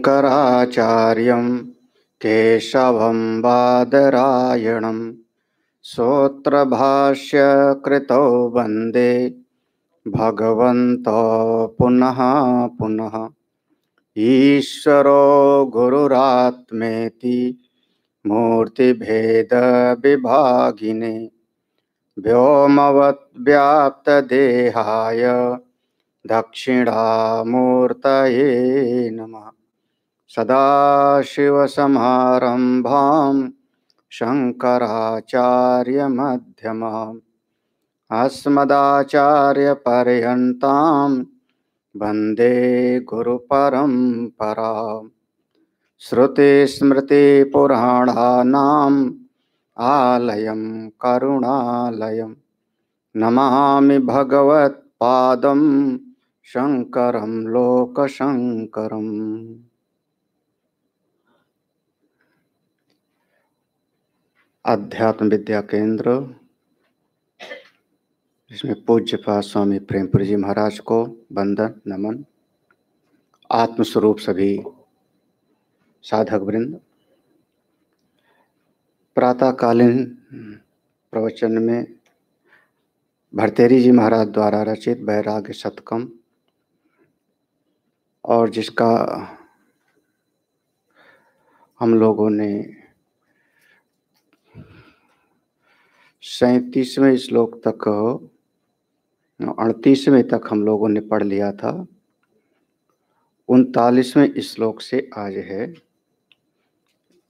शङ्कराचार्यं केशवं बादरायणं सूत्रभाष्यकृतौ वन्दे भगवन्तौ पुनः पुनः। ईश्वरो गुरुरात्मेति मूर्तिभेदविभागिने व्योमवद्व्याप्तदेहाय दक्षिणामूर्तये नमः। सदाशिवसमारम्भां शङ्कराचार्यमध्यमाम् अस्मदाचार्यपर्यन्तां वन्दे गुरुपरम्पराम्। श्रुतिस्मृतिपुराणानाम् आलयं करुणालयं नमामि भगवत्पादं शङ्करं लोकशङ्करम्। अध्यात्म विद्या केंद्र, इसमें पूज्यपाद स्वामी प्रेमपुरी जी महाराज को वंदन नमन। आत्मस्वरूप सभी साधक वृंद, प्रातःकालीन प्रवचन में भरतेरी जी महाराज द्वारा रचित वैराग्य शतकम, और जिसका हम लोगों ने 37वें श्लोक तक 38वें तक हम लोगों ने पढ़ लिया था। 39वें श्लोक से आज है।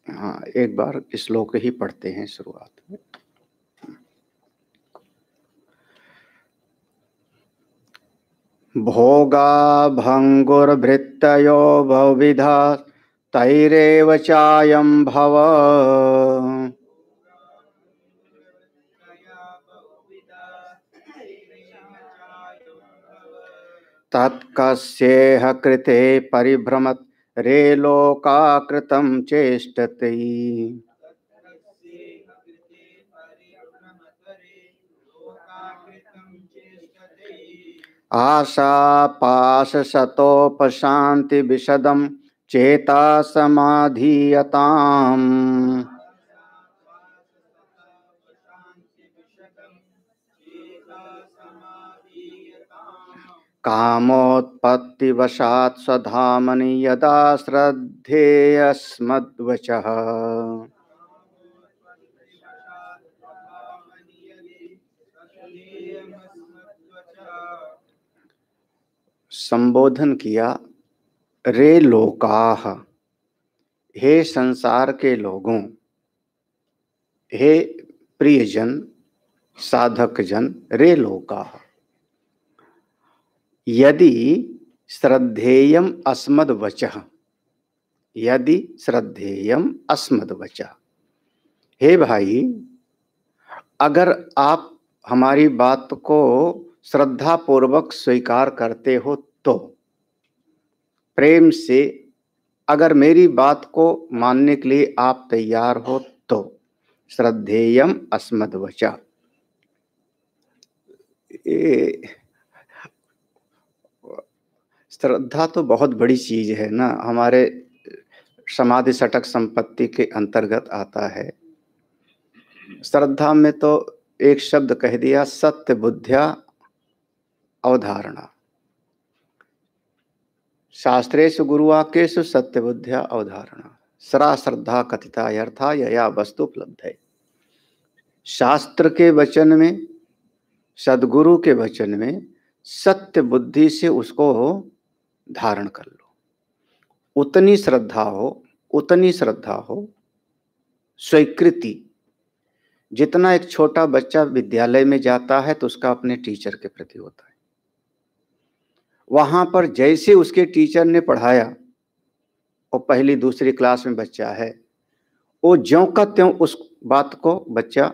हाँ, एक बार श्लोक ही पढ़ते हैं शुरुआत में। भोगा भंगुर्भृत्तयो बहुविधा तैरेव चायं भव तत्कस्येह कृते परिभ्रमत् रे लोकाकृतं चेष्टति। आशा पाश शतोपशान्ति विशदं चेता समाधीयताम्। कामोत्पत्तिवशात् स्वधामनि यदा श्रद्धेयस्मद्वचः। संबोधन किया, रे लोकाः, हे संसार के लोगों, हे प्रियजन साधक जन, रे लोकाः, यदि श्रद्धेयम अस्मद् वचः, यदि श्रद्धेयम अस्मद् वचः, हे भाई, अगर आप हमारी बात को श्रद्धा पूर्वक स्वीकार करते हो तो, प्रेम से अगर मेरी बात को मानने के लिए आप तैयार हो तो, श्रद्धेयम अस्मद् वचः। श्रद्धा तो बहुत बड़ी चीज है ना, हमारे समाधि षटक संपत्ति के अंतर्गत आता है। श्रद्धा में तो एक शब्द कह दिया, सत्य बुद्धिया अवधारणा। शास्त्रेषु गुरुवाक्येषु सत्य बुद्धिया अवधारणा सरा श्रद्धा कथिता यथा यया वस्तु उपलब्ध है। शास्त्र के वचन में, सदगुरु के वचन में सत्य बुद्धि से उसको धारण कर लो। उतनी श्रद्धा हो, उतनी श्रद्धा हो, स्वीकृति। जितना एक छोटा बच्चा विद्यालय में जाता है तो उसका अपने टीचर के प्रति होता है। वहां पर जैसे उसके टीचर ने पढ़ाया, और पहली दूसरी क्लास में बच्चा है, वो ज्यों का त्यों उस बात को बच्चा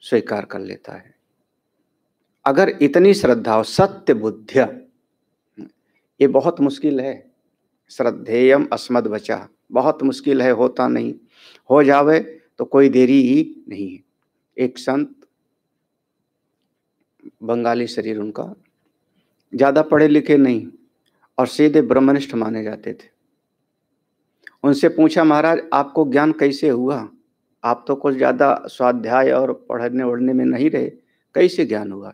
स्वीकार कर लेता है। अगर इतनी श्रद्धा हो, सत्य बुद्धिया, ये बहुत मुश्किल है। श्रद्धेयम अस्मद् वचः बहुत मुश्किल है, होता नहीं। हो जावे तो कोई देरी ही नहीं है। एक संत, बंगाली शरीर उनका, ज्यादा पढ़े लिखे नहीं और सीधे ब्रह्मनिष्ठ माने जाते थे। उनसे पूछा, महाराज आपको ज्ञान कैसे हुआ? आप तो कुछ ज्यादा स्वाध्याय और पढ़ने वढ़ने में नहीं रहे, कैसे ज्ञान हुआ?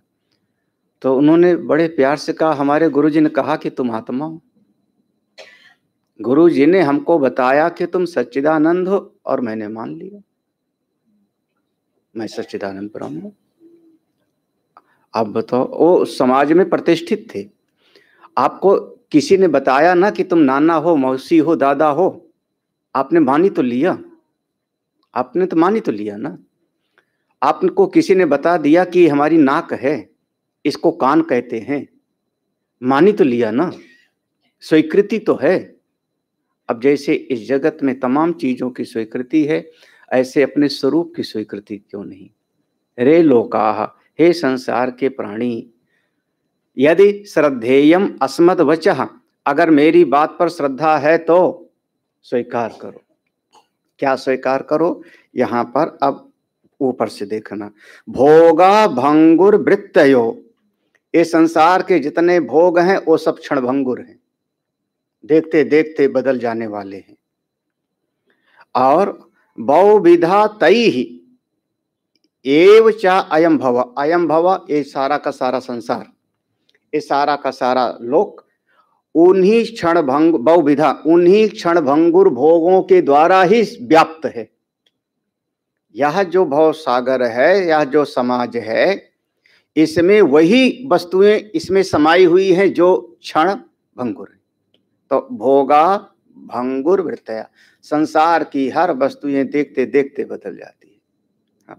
तो उन्होंने बड़े प्यार से कहा, हमारे गुरुजी ने कहा कि तुम आत्मा हो। गुरुजी ने हमको बताया कि तुम सच्चिदानंद हो और मैंने मान लिया, मैं सच्चिदानंद ब्रह्म हूं। अब बताओ, वो समाज में प्रतिष्ठित थे, आपको किसी ने बताया ना कि तुम नाना हो, मौसी हो, दादा हो, आपने मानी तो लिया, आपने तो मानी तो लिया ना। आपको किसी ने बता दिया कि हमारी नाक है, इसको कान कहते हैं, मानी तो लिया ना, स्वीकृति तो है। अब जैसे इस जगत में तमाम चीजों की स्वीकृति है, ऐसे अपने स्वरूप की स्वीकृति क्यों नहीं? रे लोकाः, हे संसार के प्राणी, यदि श्रद्धेयम अस्मद वचः, अगर मेरी बात पर श्रद्धा है तो स्वीकार करो। क्या स्वीकार करो? यहां पर अब ऊपर से देखना, भोगा भंगुर वृत्तयो, ये संसार के जितने भोग हैं वो सब क्षणभंगुर हैं, देखते देखते बदल जाने वाले हैं। और बहुविधा तैहि एव चा अयम भव, अयम भव ये सारा का सारा संसार, ये सारा का सारा लोक उन्हीं क्षण भंग बहुविधा, उन्हीं क्षण भंगुर भोगों के द्वारा ही व्याप्त है। यह जो भव सागर है, यह जो समाज है, इसमें वही वस्तुएं इसमें समाई हुई हैं जो क्षण भंगुर है। तो भोगा भंगुर वृत्तया, संसार की हर वस्तुएं देखते देखते बदल जाती है।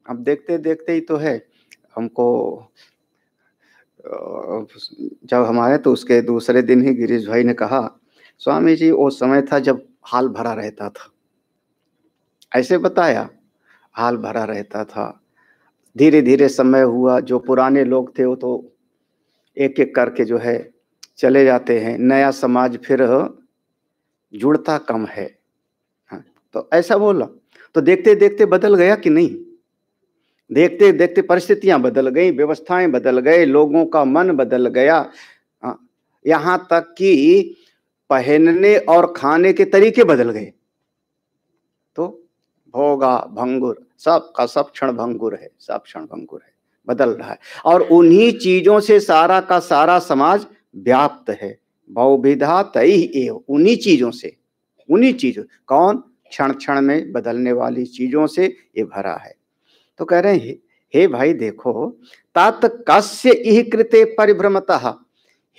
अब देखते देखते ही तो है। हमको जब हम आए तो उसके दूसरे दिन ही गिरीश भाई ने कहा, स्वामी जी वो समय था जब हाल भरा रहता था, ऐसे बताया, हाल भरा रहता था। धीरे धीरे समय हुआ, जो पुराने लोग थे वो तो एक एक करके जो है चले जाते हैं, नया समाज फिर जुड़ता कम है। हाँ, तो ऐसा बोला। तो देखते देखते बदल गया कि नहीं? देखते देखते परिस्थितियां बदल गई, व्यवस्थाएं बदल गए, लोगों का मन बदल गया, यहां तक कि पहनने और खाने के तरीके बदल गए। तो भोगा भंगुर, सब का सब क्षण भंगुर है, सब क्षण भंगुर है, बदल रहा है। और उन्हीं चीजों से सारा का सारा समाज व्याप्त है। बहुविधा तैहि एव, उन्हीं चीजों से, उन्हीं चीजों, कौन? क्षण क्षण में बदलने वाली चीजों से ये भरा है। तो कह रहे हैं, हे भाई देखो, तात कस्य इह कृते परिभ्रमतः,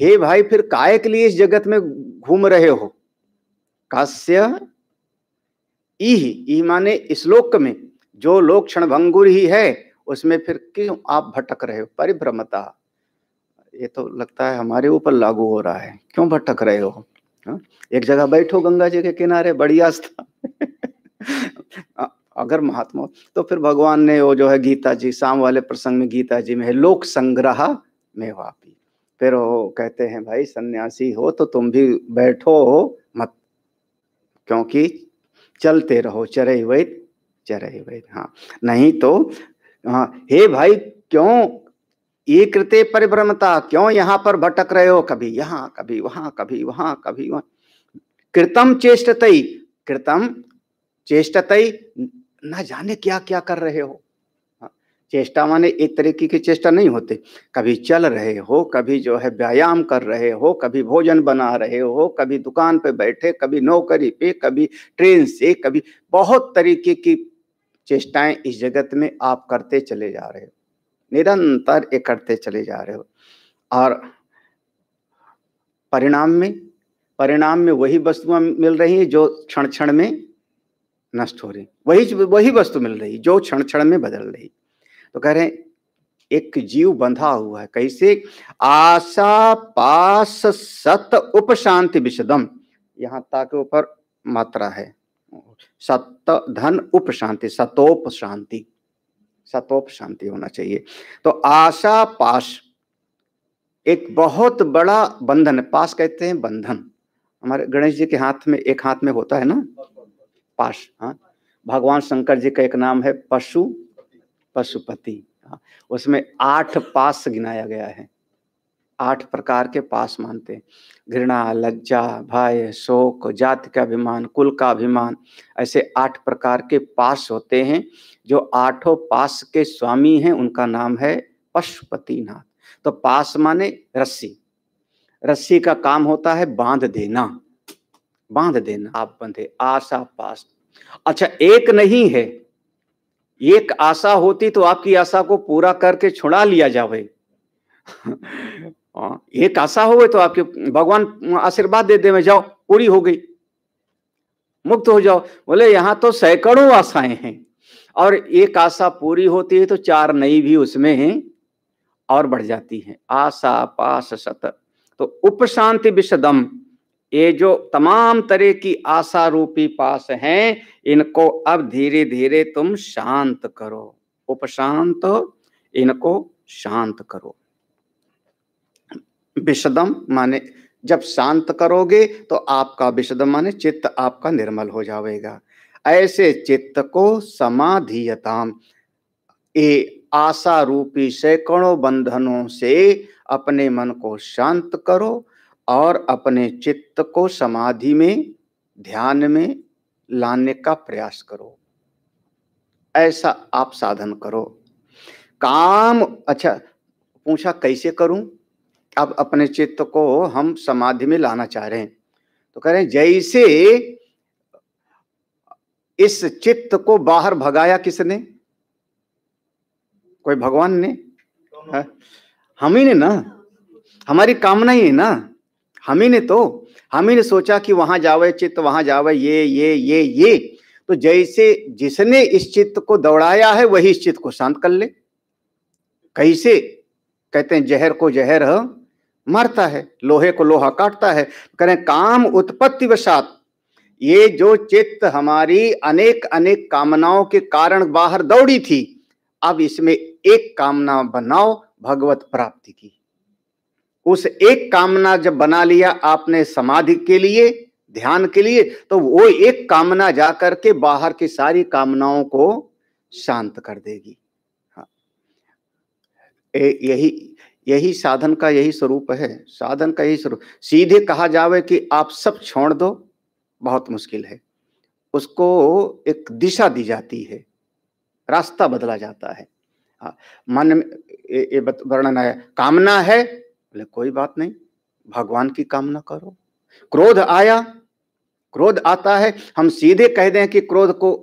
हे भाई फिर काय के लिए इस जगत में घूम रहे हो? कस्य इह माने इस लोक में जो लोक क्षणभंगुर ही है, उसमें फिर क्यों आप भटक रहे हो? परिभ्रमता, ये तो लगता है हमारे ऊपर लागू हो रहा है। क्यों भटक रहे हो? एक जगह बैठो गंगा जी के किनारे, बढ़िया स्थान अगर महात्मा, तो फिर भगवान ने वो जो है गीता जी, शाम वाले प्रसंग में गीता जी में है, लोक संग्रह में वापी। फिर वो कहते हैं भाई सन्यासी हो तो तुम भी बैठो मत, क्योंकि चलते रहो, चरई वैद चरई वैद। हाँ, नहीं तो हाँ, हे भाई क्यों ये कृते परिभ्रमता, क्यों यहाँ पर भटक रहे हो? कभी यहाँ, कभी वहां, कभी वहां, कभी वहां। कृतम चेष्टतई, कृतम चेष्टतई, ना जाने क्या क्या कर रहे हो। चेष्टा माने एक तरीके की चेष्टा नहीं होते, कभी चल रहे हो, कभी जो है व्यायाम कर रहे हो, कभी भोजन बना रहे हो, कभी दुकान पे बैठे, कभी नौकरी पे, कभी ट्रेन से, कभी बहुत तरीके की चेष्टाएं इस जगत में आप करते चले जा रहे हो, निरंतर ये करते चले जा रहे हो। और परिणाम में वही वस्तुएं मिल रही हैं जो क्षण क्षण में नष्ट हो रही, वही वस्तु मिल रही जो क्षण क्षण में बदल रही। तो कह रहे हैं एक जीव बंधा हुआ है, कैसे? आशा पास सत उपशांति विशदम, यहाँ तक ऊपर मात्रा है, सत धन उपशांति, सतोप शांति, सतोप शांति होना चाहिए। तो आशा पाश एक बहुत बड़ा बंधन, पास कहते हैं बंधन। हमारे गणेश जी के हाथ में, एक हाथ में होता है ना पाश। हाँ, भगवान शंकर जी का एक नाम है पशुपति। उसमें 8 पास गिनाया गया है, 8 प्रकार के पास मानते हैं। घृणा, लज्जा, भय, शोक, जाति का अभिमान, कुल का अभिमान, ऐसे 8 प्रकार के पास होते हैं। जो 8 पास के स्वामी हैं उनका नाम है पशुपतिनाथ। तो पास माने रस्सी, रस्सी का काम होता है बांध देना, बांध देना। आप बंधे, आशा पास। अच्छा, एक नहीं है, एक आशा होती तो आपकी आशा को पूरा करके छुड़ा लिया जावे। एक आशा हो तो आपके भगवान आशीर्वाद दे दे, जाओ पूरी हो गई, मुक्त हो जाओ। बोले यहां तो सैकड़ों आशाएं हैं और एक आशा पूरी होती है तो 4 नई भी उसमें हैं और बढ़ जाती हैं। आशा पास सत, तो उपशांति विशदम, ये जो तमाम तरह की आशा रूपी पास हैं, इनको अब धीरे धीरे तुम शांत करो। उपशांत, इनको शांत करो। विशदम माने जब शांत करोगे तो आपका विशदम माने चित्त आपका निर्मल हो जाएगा। ऐसे चित्त को समाधियताम, ये आशा रूपी सैकड़ों बंधनों से अपने मन को शांत करो और अपने चित्त को समाधि में, ध्यान में लाने का प्रयास करो। ऐसा आप साधन करो। काम, अच्छा पूछा कैसे करूं? अब अपने चित्त को हम समाधि में लाना चाह रहे हैं तो कह रहे हैं जैसे इस चित्त को बाहर भगाया किसने? कोई भगवान ने? हम ही ने ना, हमारी कामना ही है ना, हम ही ने तो, हम ही ने सोचा कि वहां जावे चित्त, वहां जावे ये। तो जैसे जिसने इस चित्त को दौड़ाया है वही इस चित्त को शांत कर ले। कैसे? कहते हैं जहर को जहर मारता है, लोहे को लोहा काटता है। करें काम उत्पत्ति वशात, ये जो चित्त हमारी अनेक अनेक कामनाओं के कारण बाहर दौड़ी थी, अब इसमें एक कामना बनाओ भगवत प्राप्ति की। उस एक कामना जब बना लिया आपने समाधि के लिए, ध्यान के लिए, तो वो एक कामना जाकर के बाहर की सारी कामनाओं को शांत कर देगी। हाँ, यही साधन का यही स्वरूप है। साधन का यही स्वरूप। सीधे कहा जावे कि आप सब छोड़ दो, बहुत मुश्किल है। उसको एक दिशा दी जाती है, रास्ता बदला जाता है। हाँ, मन में ये वर्णन है, कामना है, बोले कोई बात नहीं, भगवान की कामना करो। क्रोध आया, क्रोध आता है, हम सीधे कह दें कि क्रोध को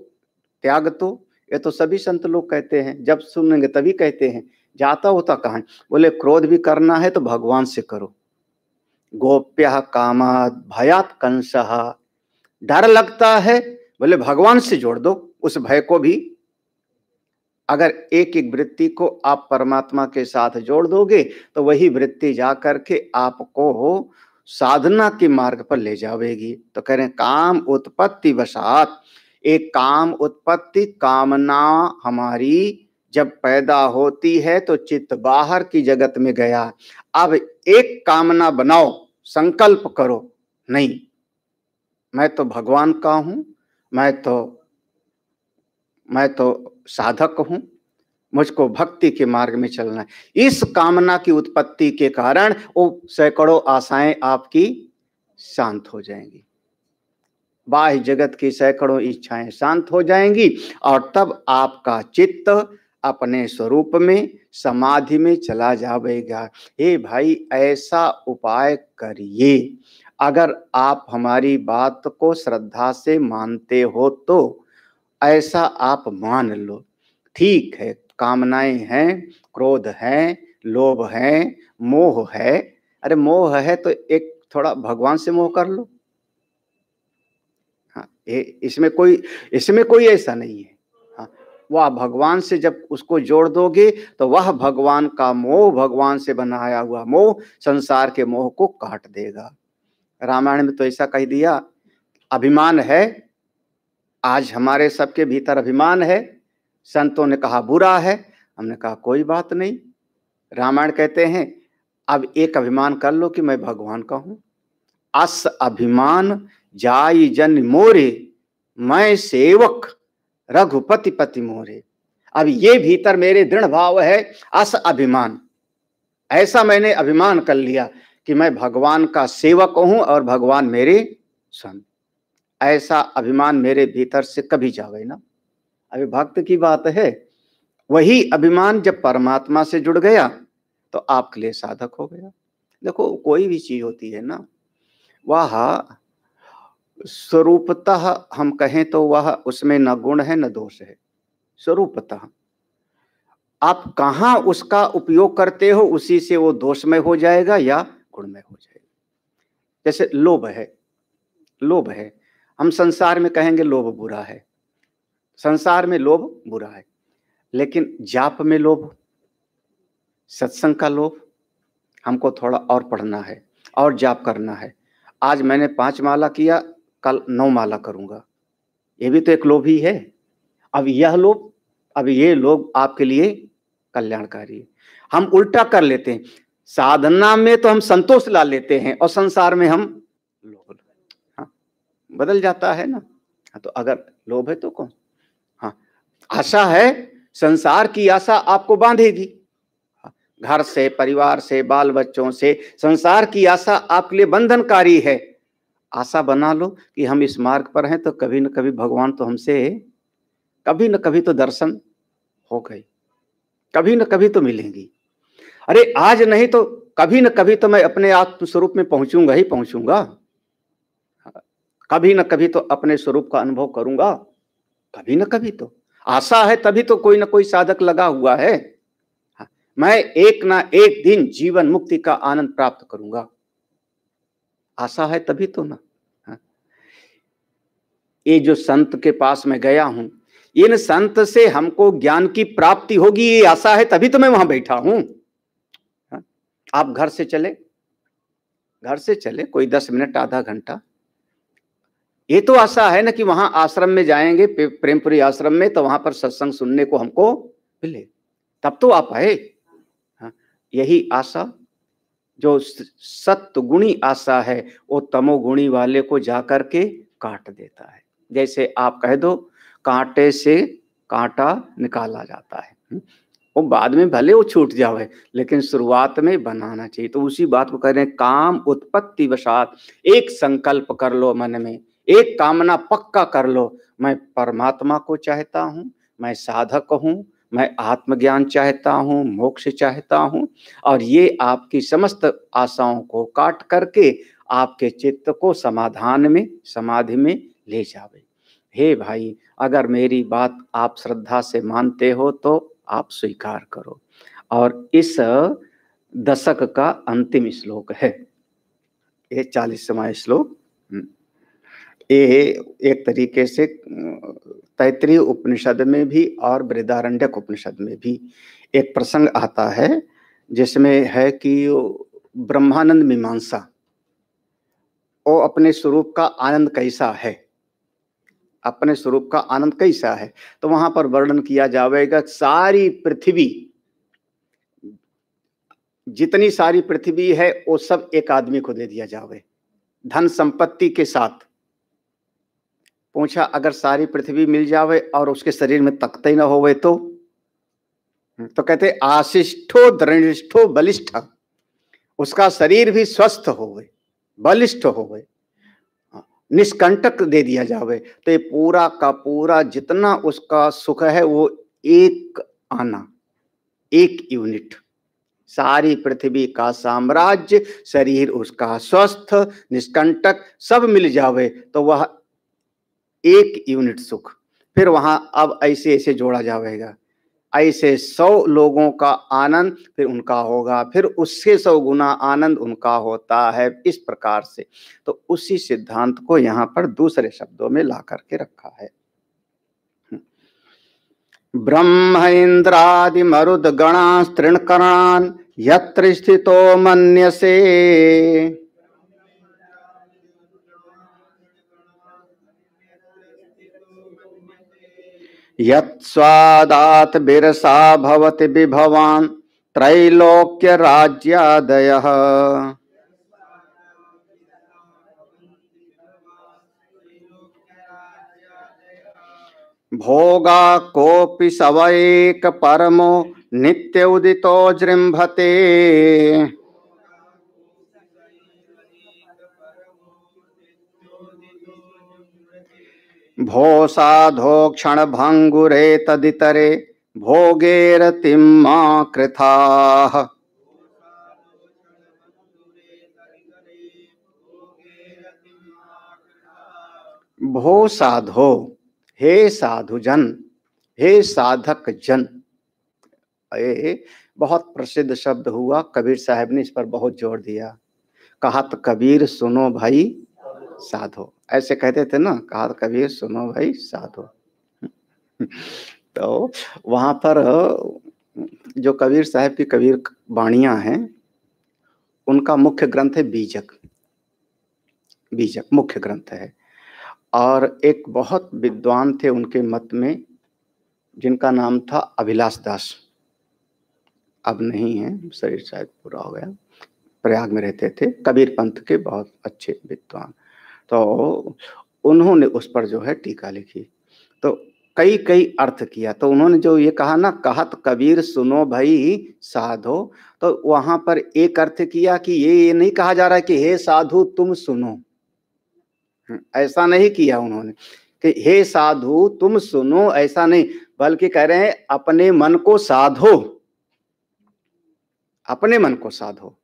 त्याग दो, ये तो सभी संत लोग कहते हैं, जब सुनेंगे तभी कहते हैं, जाता होता कहां? बोले क्रोध भी करना है तो भगवान से करो। गोप्यः कामात् भयात् कंसः, डर लगता है, बोले भगवान से जोड़ दो उस भय को भी। अगर एक एक वृत्ति को आप परमात्मा के साथ जोड़ दोगे तो वही वृत्ति जाकर के आपको साधना के मार्ग पर ले जाएगी। तो कह रहे हैं काम उत्पत्ति वशात, एक काम उत्पत्ति, कामना हमारी जब पैदा होती है तो चित्त बाहर की जगत में गया। अब एक कामना बनाओ, संकल्प करो, नहीं मैं तो भगवान का हूं, मैं तो साधक हूं, मुझको भक्ति के मार्ग में चलना है। इस कामना की उत्पत्ति के कारण वो सैकड़ों आशाएं आपकी शांत हो जाएंगी, बाह्य जगत की सैकड़ों इच्छाएं शांत हो जाएंगी और तब आपका चित्त अपने स्वरूप में, समाधि में चला जाएगा। हे भाई, ऐसा उपाय करिए। अगर आप हमारी बात को श्रद्धा से मानते हो तो ऐसा आप मान लो। ठीक है, कामनाएं हैं, क्रोध है, लोभ है, मोह है। अरे मोह है तो एक थोड़ा भगवान से मोह कर लो। हाँ, इसमें कोई ऐसा नहीं है। हाँ, वह भगवान से जब उसको जोड़ दोगे तो वह भगवान का मोह, भगवान से बनाया हुआ मोह, संसार के मोह को काट देगा। रामायण में तो ऐसा कह दिया, अभिमान है, आज हमारे सबके भीतर अभिमान है। संतों ने कहा बुरा है, हमने कहा कोई बात नहीं। रामायण कहते हैं अब एक अभिमान कर लो कि मैं भगवान का हूं। अस अभिमान जाई जन मोरे, मैं सेवक रघुपति पति मोरे। अब ये भीतर मेरे दृढ़ भाव है, अस अभिमान, ऐसा मैंने अभिमान कर लिया कि मैं भगवान का सेवक हूं और भगवान मेरे संत। ऐसा अभिमान मेरे भीतर से कभी जावे ना। अभी भक्त की बात है, वही अभिमान जब परमात्मा से जुड़ गया तो आपके लिए साधक हो गया। देखो कोई भी चीज होती है ना, वह स्वरूपतः हम कहें तो वह उसमें न गुण है न दोष है। स्वरूपतः आप कहाँ उसका उपयोग करते हो उसी से वो दोषमय हो जाएगा या गुणमय हो जाएगा। जैसे लोभ है, लोभ है, हम संसार में कहेंगे लोभ बुरा है, संसार में लोभ बुरा है, लेकिन जाप में लोभ, सत्संग का लोभ, हमको थोड़ा और पढ़ना है और जाप करना है, आज मैंने 5 माला किया, कल 9 माला करूंगा, ये भी तो एक लोभ ही है। अब यह लोभ, अब ये लोभ आपके लिए कल्याणकारी है। हम उल्टा कर लेते हैं, साधना में तो हम संतोष ला लेते हैं और संसार में हम लोभ, हाँ, बदल जाता है ना। तो अगर लोभ है तो कौन, हाँ, आशा है, संसार की आशा आपको बांधेगी, घर से, परिवार से, बाल बच्चों से, संसार की आशा आपके लिए बंधनकारी है। आशा बना लो कि हम इस मार्ग पर हैं तो कभी न कभी भगवान तो हमसे कभी न कभी तो दर्शन हो गए, कभी न कभी तो मिलेंगी। अरे आज नहीं तो कभी न कभी तो मैं अपने आत्म स्वरूप में पहुंचूंगा ही पहुंचूंगा, कभी न कभी तो अपने स्वरूप का अनुभव करूंगा, कभी न कभी तो आशा है, तभी तो कोई ना कोई साधक लगा हुआ है। मैं एक ना एक दिन जीवन मुक्ति का आनंद प्राप्त करूंगा, आशा है तभी तो ना। ये जो संत के पास मैं गया हूं, इन संत से हमको ज्ञान की प्राप्ति होगी, ये आशा है तभी तो मैं वहां बैठा हूं। आप घर से चले, घर से चले कोई 10 मिनट आधा घंटा, ये तो आशा है ना कि वहां आश्रम में जाएंगे, प्रेमपुरी आश्रम में, तो वहां पर सत्संग सुनने को हमको मिले, तब तो आप आए। यही आशा जो सत्य गुणी आशा है वो तमोगुणी वाले को जाकर के काट देता है। जैसे आप कह दो कांटे से कांटा निकाला जाता है, वो बाद में भले वो छूट जावे, लेकिन शुरुआत में बनाना चाहिए। तो उसी बात को कह रहे हैं, काम उत्पत्ति वशात, एक संकल्प कर लो मन में, एक कामना पक्का कर लो, मैं परमात्मा को चाहता हूँ, मैं साधक हूँ, मैं आत्मज्ञान चाहता हूँ, मोक्ष चाहता हूँ, और ये आपकी समस्त आशाओं को काट करके आपके चित्त को समाधान में, समाधि में ले जावे। हे भाई, अगर मेरी बात आप श्रद्धा से मानते हो तो आप स्वीकार करो। और इस दशक का अंतिम श्लोक है, ये 40वां श्लोक। ये एक तरीके से तैत्तिरीय उपनिषद में भी और बृहदारण्यक उपनिषद में भी एक प्रसंग आता है जिसमें है कि ब्रह्मानंद मीमांसा, वो अपने स्वरूप का आनंद कैसा है, अपने स्वरूप का आनंद कैसा है, तो वहां पर वर्णन किया जाएगा सारी पृथ्वी, जितनी सारी पृथ्वी है वो सब एक आदमी को दे दिया जावे, धन संपत्ति के साथ। पूछा अगर सारी पृथ्वी मिल जावे और उसके शरीर में तख्ते ही ना होवे तो कहते आशिष्ठो दृढ़िष्ठो बलिष्ठ, उसका शरीर भी स्वस्थ होवे, बलिष्ठ होवे, निष्कंटक दे दिया जावे, तो ये पूरा का पूरा जितना उसका सुख है वो एक आना, एक यूनिट, सारी पृथ्वी का साम्राज्य, शरीर उसका स्वस्थ निष्कंटक सब मिल जावे तो वह एक यूनिट सुख। फिर वहां अब ऐसे ऐसे जोड़ा जाएगा, ऐसे 100 लोगों का आनंद फिर उनका होगा, फिर उससे 100 गुना आनंद उनका होता है, इस प्रकार से। तो उसी सिद्धांत को यहाँ पर दूसरे शब्दों में ला करके रखा है। ब्रह्म इंद्रादि मरुद गणांस तृणकरणान यत्र स्थितो मन्यसे, यत्स्वादात् बिरसा भवति विभवान् त्रैलोक्य राज्यादयः। भोगा कोपि सवैक परमो नित्य उदितो जृंभते भो साधो क्षण भंगुरे तदितरे भोगेरतिम्मा कृथाः। भो साधो, हे साधुजन, हे साधक जन। ये बहुत प्रसिद्ध शब्द हुआ, कबीर साहब ने इस पर बहुत जोर दिया। कहत कबीर सुनो भाई साधो, ऐसे कहते थे ना, कहत कबीर सुनो भाई साधो। तो वहां पर जो कबीर साहब की कबीर वाणियां हैं, उनका मुख्य ग्रंथ है बीजक। बीजक मुख्य ग्रंथ है। और एक बहुत विद्वान थे उनके मत में, जिनका नाम था अभिलाष दास। अब नहीं है, शरीर शायद पूरा हो गया। प्रयाग में रहते थे, कबीर पंथ के बहुत अच्छे विद्वान। तो उन्होंने उस पर जो है टीका लिखी, तो कई कई अर्थ किया। तो उन्होंने जो ये कहा ना, कहत कबीर सुनो भाई साधो, तो वहां पर एक अर्थ किया कि ये नहीं कहा जा रहा है कि हे साधु तुम सुनो, ऐसा नहीं किया उन्होंने कि हे साधु तुम सुनो, ऐसा नहीं, बल्कि कह रहे हैं अपने मन को साधो, अपने मन को साधो।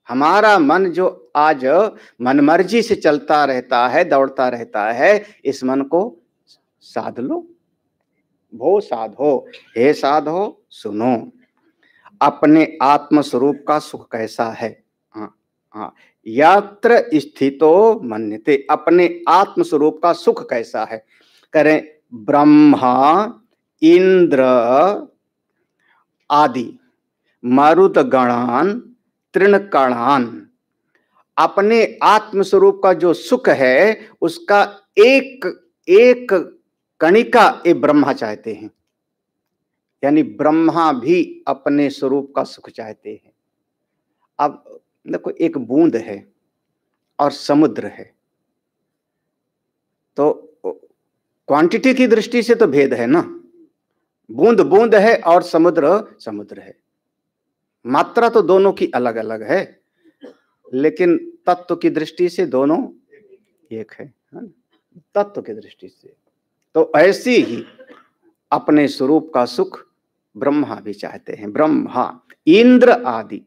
हमारा मन जो आज मनमर्जी से चलता रहता है, दौड़ता रहता है, इस मन को साध लो। भो साधो, हे साधो सुनो, अपने आत्म स्वरूप का सुख कैसा है। हाँ हाँ, यत्र स्थितो मन्यते, अपने आत्म स्वरूप का सुख कैसा है। करें ब्रह्मा इंद्र आदि मारुत गणान तृणकणान, अपने आत्म स्वरूप का जो सुख है उसका एक एक कणिका ये ब्रह्मा चाहते हैं। यानी ब्रह्मा भी अपने स्वरूप का सुख चाहते हैं। अब देखो, एक बूंद है और समुद्र है, तो क्वांटिटी की दृष्टि से तो भेद है ना। बूंद बूंद है और समुद्र समुद्र है। मात्रा तो दोनों की अलग अलग है, लेकिन तत्व की दृष्टि से दोनों एक है, तत्व की दृष्टि से। तो ऐसे ही अपने स्वरूप का सुख ब्रह्मा भी चाहते हैं। ब्रह्मा इंद्र आदि,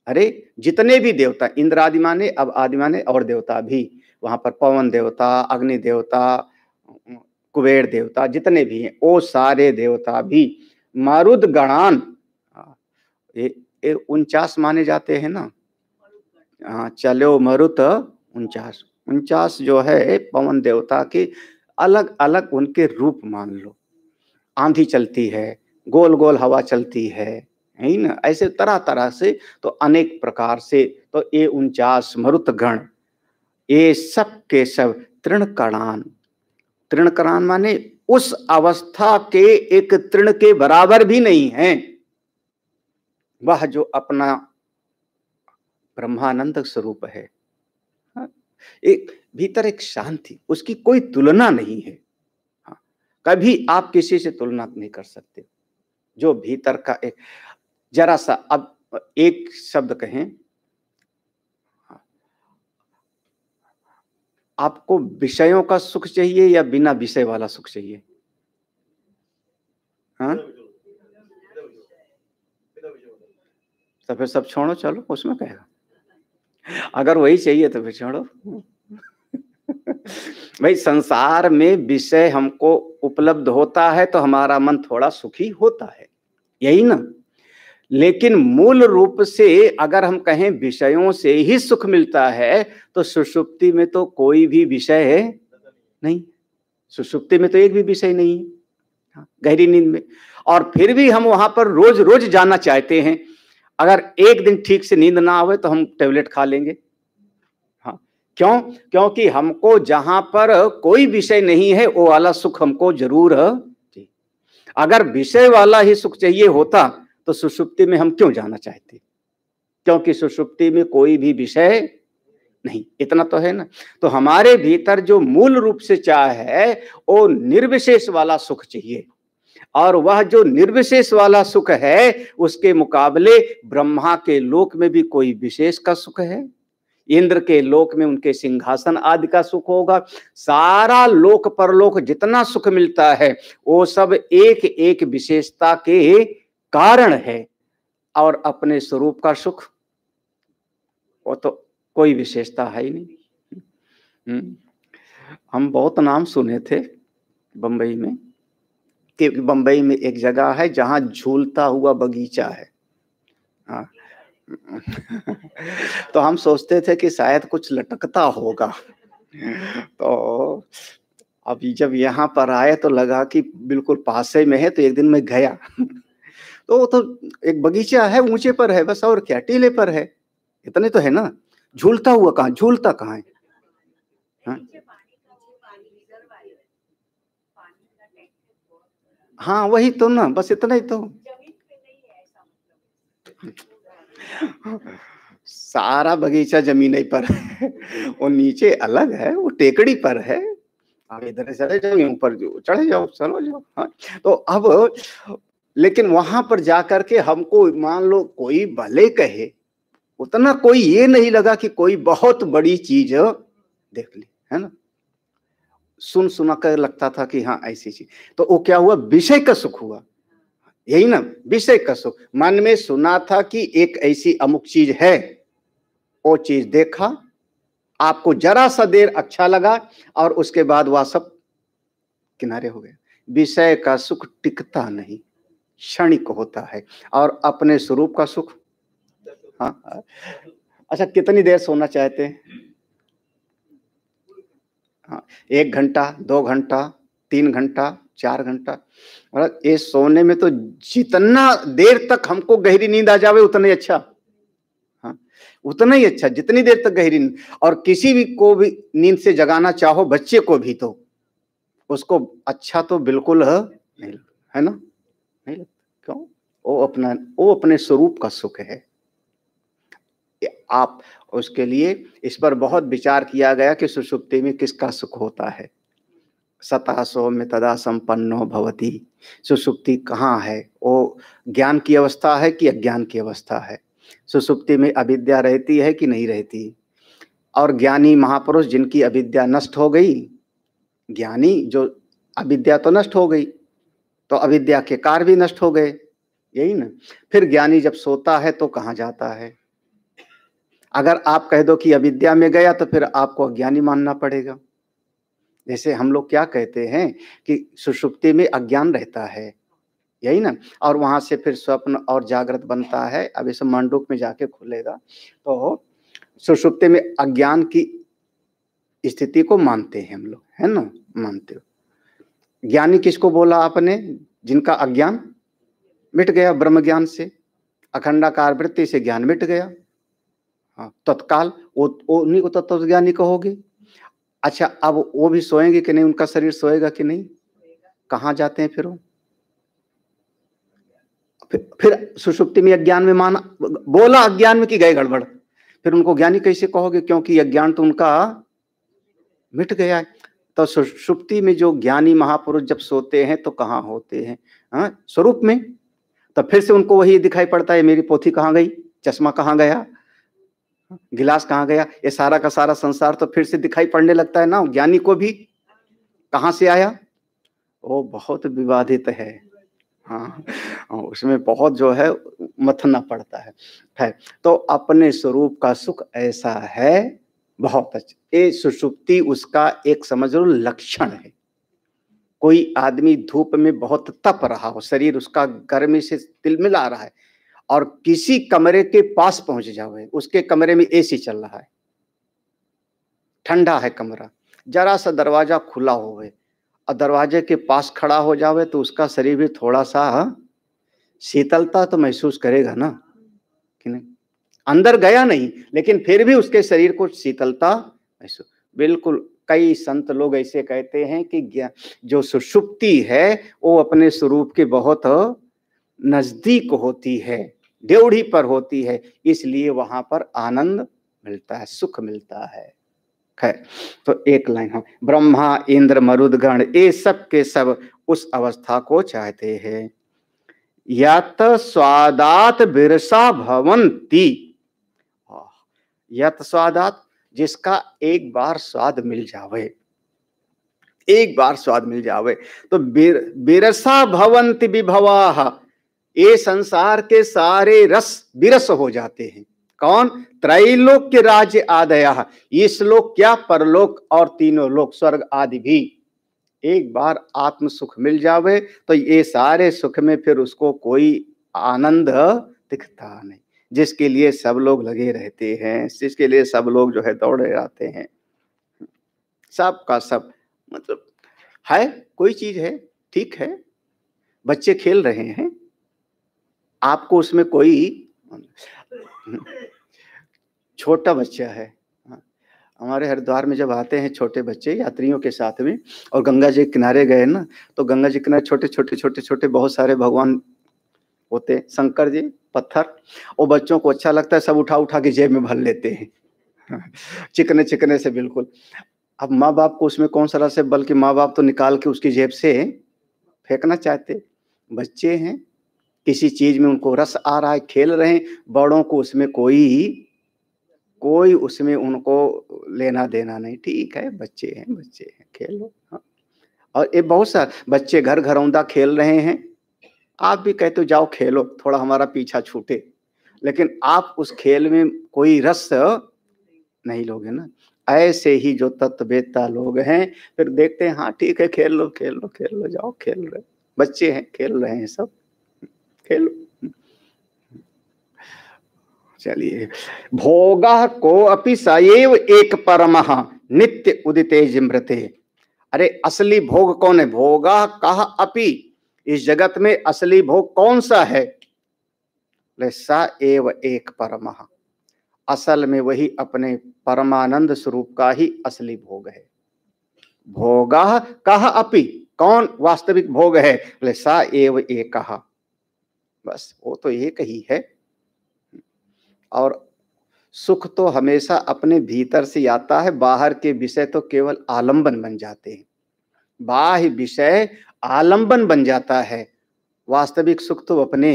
अरे जितने भी देवता, इंद्र आदि माने, अब आदि माने और देवता भी, वहां पर पवन देवता, अग्नि देवता, कुबेर देवता, जितने भी हैं वो सारे देवता भी, मारुद गणान, ये 49 माने जाते हैं ना। हाँ, चलो मरुत 49 जो है पवन देवता के अलग अलग उनके रूप मान लो। आंधी चलती है, गोल गोल हवा चलती है ना, ऐसे तरह तरह से, तो अनेक प्रकार से। तो ये 49 मरुत गण, ये सब के सब तृणकणान, तृणकणान माने उस अवस्था के एक तृण के बराबर भी नहीं है। वह जो अपना ब्रह्मानंद स्वरूप है, एक भीतर एक शांति, उसकी कोई तुलना नहीं है। हाँ, कभी आप किसी से तुलना नहीं कर सकते। जो भीतर का एक जरा सा, अब एक शब्द कहें, आपको विषयों का सुख चाहिए या बिना विषय वाला सुख चाहिए? हाँ, तो फिर सब छोड़ो, चलो उसमें कहेगा। अगर वही चाहिए तो फिर छोड़ो। भाई संसार में विषय हमको उपलब्ध होता है तो हमारा मन थोड़ा सुखी होता है, यही ना। लेकिन मूल रूप से अगर हम कहें विषयों से ही सुख मिलता है, तो सुषुप्ति में तो कोई भी विषय है नहीं। सुषुप्ति में तो एक भी विषय नहीं है, गहरी नींद में। और फिर भी हम वहां पर रोज रोज जाना चाहते हैं। अगर एक दिन ठीक से नींद ना आवे तो हम टेबलेट खा लेंगे। हाँ, क्यों? क्योंकि हमको जहां पर कोई विषय नहीं है वो वाला सुख हमको जरूर चाहिए। अगर विषय वाला ही सुख चाहिए होता तो सुषुप्ति में हम क्यों जाना चाहते? क्योंकि सुषुप्ति में कोई भी विषय नहीं, इतना तो है ना। तो हमारे भीतर जो मूल रूप से चाह है वो निर्विशेष वाला सुख चाहिए। और वह जो निर्विशेष वाला सुख है, उसके मुकाबले ब्रह्मा के लोक में भी कोई विशेष का सुख है। इंद्र के लोक में उनके सिंहासन आदि का सुख होगा। सारा लोक परलोक जितना सुख मिलता है वो सब एक एक विशेषता के कारण है। और अपने स्वरूप का सुख वो तो कोई विशेषता है ही नहीं। हम बहुत नाम सुने थे बंबई में, कि बंबई में एक जगह है जहां झूलता हुआ बगीचा है। हाँ। तो हम सोचते थे कि शायद कुछ लटकता होगा। तो अभी जब यहाँ पर आए तो लगा कि बिल्कुल पास में है। तो एक दिन मैं गया तो वो तो एक बगीचा है, ऊंचे पर है बस, और क्या, टीले पर है, इतने तो है ना। झूलता हुआ कहाँ, झूलता कहाँ है? हाँ? हाँ वही तो ना, बस इतना ही तो। सारा बगीचा जमीन पर है, वो नीचे अलग है, वो टेकड़ी पर है। आप इधर चले जाओ, ऊपर चढ़े जाओ, चलो जाओ। हाँ तो अब लेकिन वहां पर जाकर के हमको मान लो कोई भले कहे, उतना कोई ये नहीं लगा कि कोई बहुत बड़ी चीज देख ली है ना। सुन सुना कर लगता था कि हाँ ऐसी चीज। तो वो क्या हुआ, विषय का सुख हुआ, यही ना, विषय का सुख। मन में सुना था कि एक ऐसी अमुक चीज है, वो चीज देखा, आपको जरा सा देर अच्छा लगा और उसके बाद वह सब किनारे हो गए। विषय का सुख टिकता नहीं, क्षणिक होता है। और अपने स्वरूप का सुख, हाँ। अच्छा कितनी देर सोना चाहते हैं? हाँ, 1 घंटा, 2 घंटा, 3 घंटा, 4 घंटा। और ये सोने में तो जितना देर तक हमको गहरी नींद आ जावे उतना ही अच्छा। हाँ, उतना ही अच्छा, जितनी देर तक गहरी नींद। और किसी भी को भी नींद से जगाना चाहो, बच्चे को भी, तो उसको अच्छा तो बिल्कुल नहीं, है ना, नहीं लगता। क्यों? वो अपने स्वरूप का सुख है। आप उसके लिए इस पर बहुत विचार किया गया कि सुषुप्ति में किसका सुख होता है। सता सौम्य तदा संपन्नो भवति। सुषुप्ति कहाँ है? वो ज्ञान की अवस्था है कि अज्ञान की अवस्था है? सुषुप्ति में अविद्या रहती है कि नहीं रहती? और ज्ञानी महापुरुष जिनकी अविद्या नष्ट हो गई, ज्ञानी जो अविद्या तो नष्ट हो गई, तो अविद्या के कार्य भी नष्ट हो गए, यही ना। फिर ज्ञानी जब सोता है तो कहाँ जाता है? अगर आप कह दो कि अविद्या में गया तो फिर आपको अज्ञानी मानना पड़ेगा। जैसे हम लोग क्या कहते हैं कि सुषुप्ति में अज्ञान रहता है, यही ना, और वहां से फिर स्वप्न और जागृत बनता है। अब इस मांडूक में जाके खुलेगा। तो सुषुप्ति में अज्ञान की स्थिति को मानते हैं हम लोग, है ना, मानते हो। ज्ञानी किसको बोला आपने? जिनका अज्ञान मिट गया ब्रह्म ज्ञान से, अखंडाकार वृत्ति से ज्ञान मिट गया। हाँ, तत्काल वो उन्हीं को तत्व ज्ञानी कहोगे। अच्छा अब वो भी सोएंगे कि नहीं? उनका शरीर सोएगा कि नहीं? कहाँ जाते हैं फिर वो? फिर सुषुप्ति में अज्ञान में माना, बोला अज्ञान में कि गए गड़बड़, फिर उनको ज्ञानी कैसे कहोगे? क्योंकि अज्ञान तो उनका मिट गया है। तो सुषुप्ति में जो ज्ञानी महापुरुष जब सोते हैं तो कहाँ होते हैं? हाँ, स्वरूप में। तो फिर से उनको वही दिखाई पड़ता है, मेरी पोथी कहाँ गई, चश्मा कहाँ गया, गिलास कहाँ गया, ये सारा का सारा संसार तो फिर से दिखाई पड़ने लगता है ना ज्ञानी को भी। कहाँ से आया? वो बहुत विवादित है। हाँ, उसमें बहुत जो है मथना पड़ता है। तो अपने स्वरूप का सुख ऐसा है, बहुत अच्छा। ये सुषुप्ति उसका एक समझ लो लक्षण है। कोई आदमी धूप में बहुत तप रहा हो, शरीर उसका गर्मी से तिलमिला रहा है, और किसी कमरे के पास पहुंच जाओ, उसके कमरे में एसी चल रहा है, ठंडा है कमरा, जरा सा दरवाजा खुला होवे और दरवाजे के पास खड़ा हो जावे तो उसका शरीर भी थोड़ा सा शीतलता तो महसूस करेगा ना, कि नहीं? अंदर गया नहीं लेकिन फिर भी उसके शरीर को शीतलता महसूस। बिल्कुल, कई संत लोग ऐसे कहते हैं कि जो सुषुप्ति है वो अपने स्वरूप के बहुत नजदीक होती है, ड्योढ़ी पर होती है, इसलिए वहां पर आनंद मिलता है, सुख मिलता है। खैर, तो एक लाइन हम ब्रह्मा इंद्र मरुदगण ये सब के सब उस अवस्था को चाहते हैं। यत स्वादात बिरसा भवंती, यत स्वादात, जिसका एक बार स्वाद मिल जावे, एक बार स्वाद मिल जावे तो बिरसा भवंति विभवाः, ये संसार के सारे रस विरस हो जाते हैं। कौन? त्रैलोक्य राज्य आदया, इस लोक क्या परलोक और तीनों लोक स्वर्ग आदि भी। एक बार आत्म सुख मिल जावे तो ये सारे सुख में फिर उसको कोई आनंद दिखता नहीं, जिसके लिए सब लोग लगे रहते हैं, जिसके लिए सब लोग जो है दौड़े आते हैं। सब का सब मतलब है, कोई चीज है, ठीक है, बच्चे खेल रहे हैं, आपको उसमें कोई, छोटा बच्चा है, हमारे हरिद्वार में जब आते हैं छोटे बच्चे यात्रियों के साथ में और गंगा जी किनारे गए ना, तो गंगा जी किनारे छोटे छोटे छोटे छोटे बहुत सारे भगवान होते, शंकर जी पत्थर, वो बच्चों को अच्छा लगता है, सब उठा उठा के जेब में भर लेते हैं चिकने चिकने से बिल्कुल। अब माँ बाप को उसमें कौन सा रस है, बल्कि माँ बाप तो निकाल के उसकी जेब से फेंकना चाहते। बच्चे हैं, किसी चीज में उनको रस आ रहा है, खेल रहे हैं, बड़ों को उसमें कोई उसमें उनको लेना देना नहीं। ठीक है, बच्चे हैं, खेलो। हाँ। और ये बहुत सारे बच्चे घर घरौंदा खेल रहे हैं, आप भी कहते हो जाओ खेलो, थोड़ा हमारा पीछा छूटे, लेकिन आप उस खेल में कोई रस नहीं लोगे ना। ऐसे ही जो तत्ववेत्ता लोग हैं, फिर देखते हैं हाँ ठीक है, खेल लो खेल लो खेल लो, जाओ खेल रहे, बच्चे हैं खेल रहे हैं, सब खेलो। चलिए, भोगा को अपि सएव एक परमः नित्य उदिते जिम्रते। अरे असली भोग कौन है? भोगा कह अपि, इस जगत में असली भोग कौन सा है? स एव एक परमः, असल में वही अपने परमानंद स्वरूप का ही असली भोग है। भोगा कह अपि, कौन वास्तविक भोग है? स एव एकः, बस वो तो एक ही है। और सुख तो हमेशा अपने भीतर से आता है, बाहर के विषय तो केवल आलंबन बन जाते हैं, बाह्य विषय आलंबन बन जाता है। वास्तविक सुख तो अपने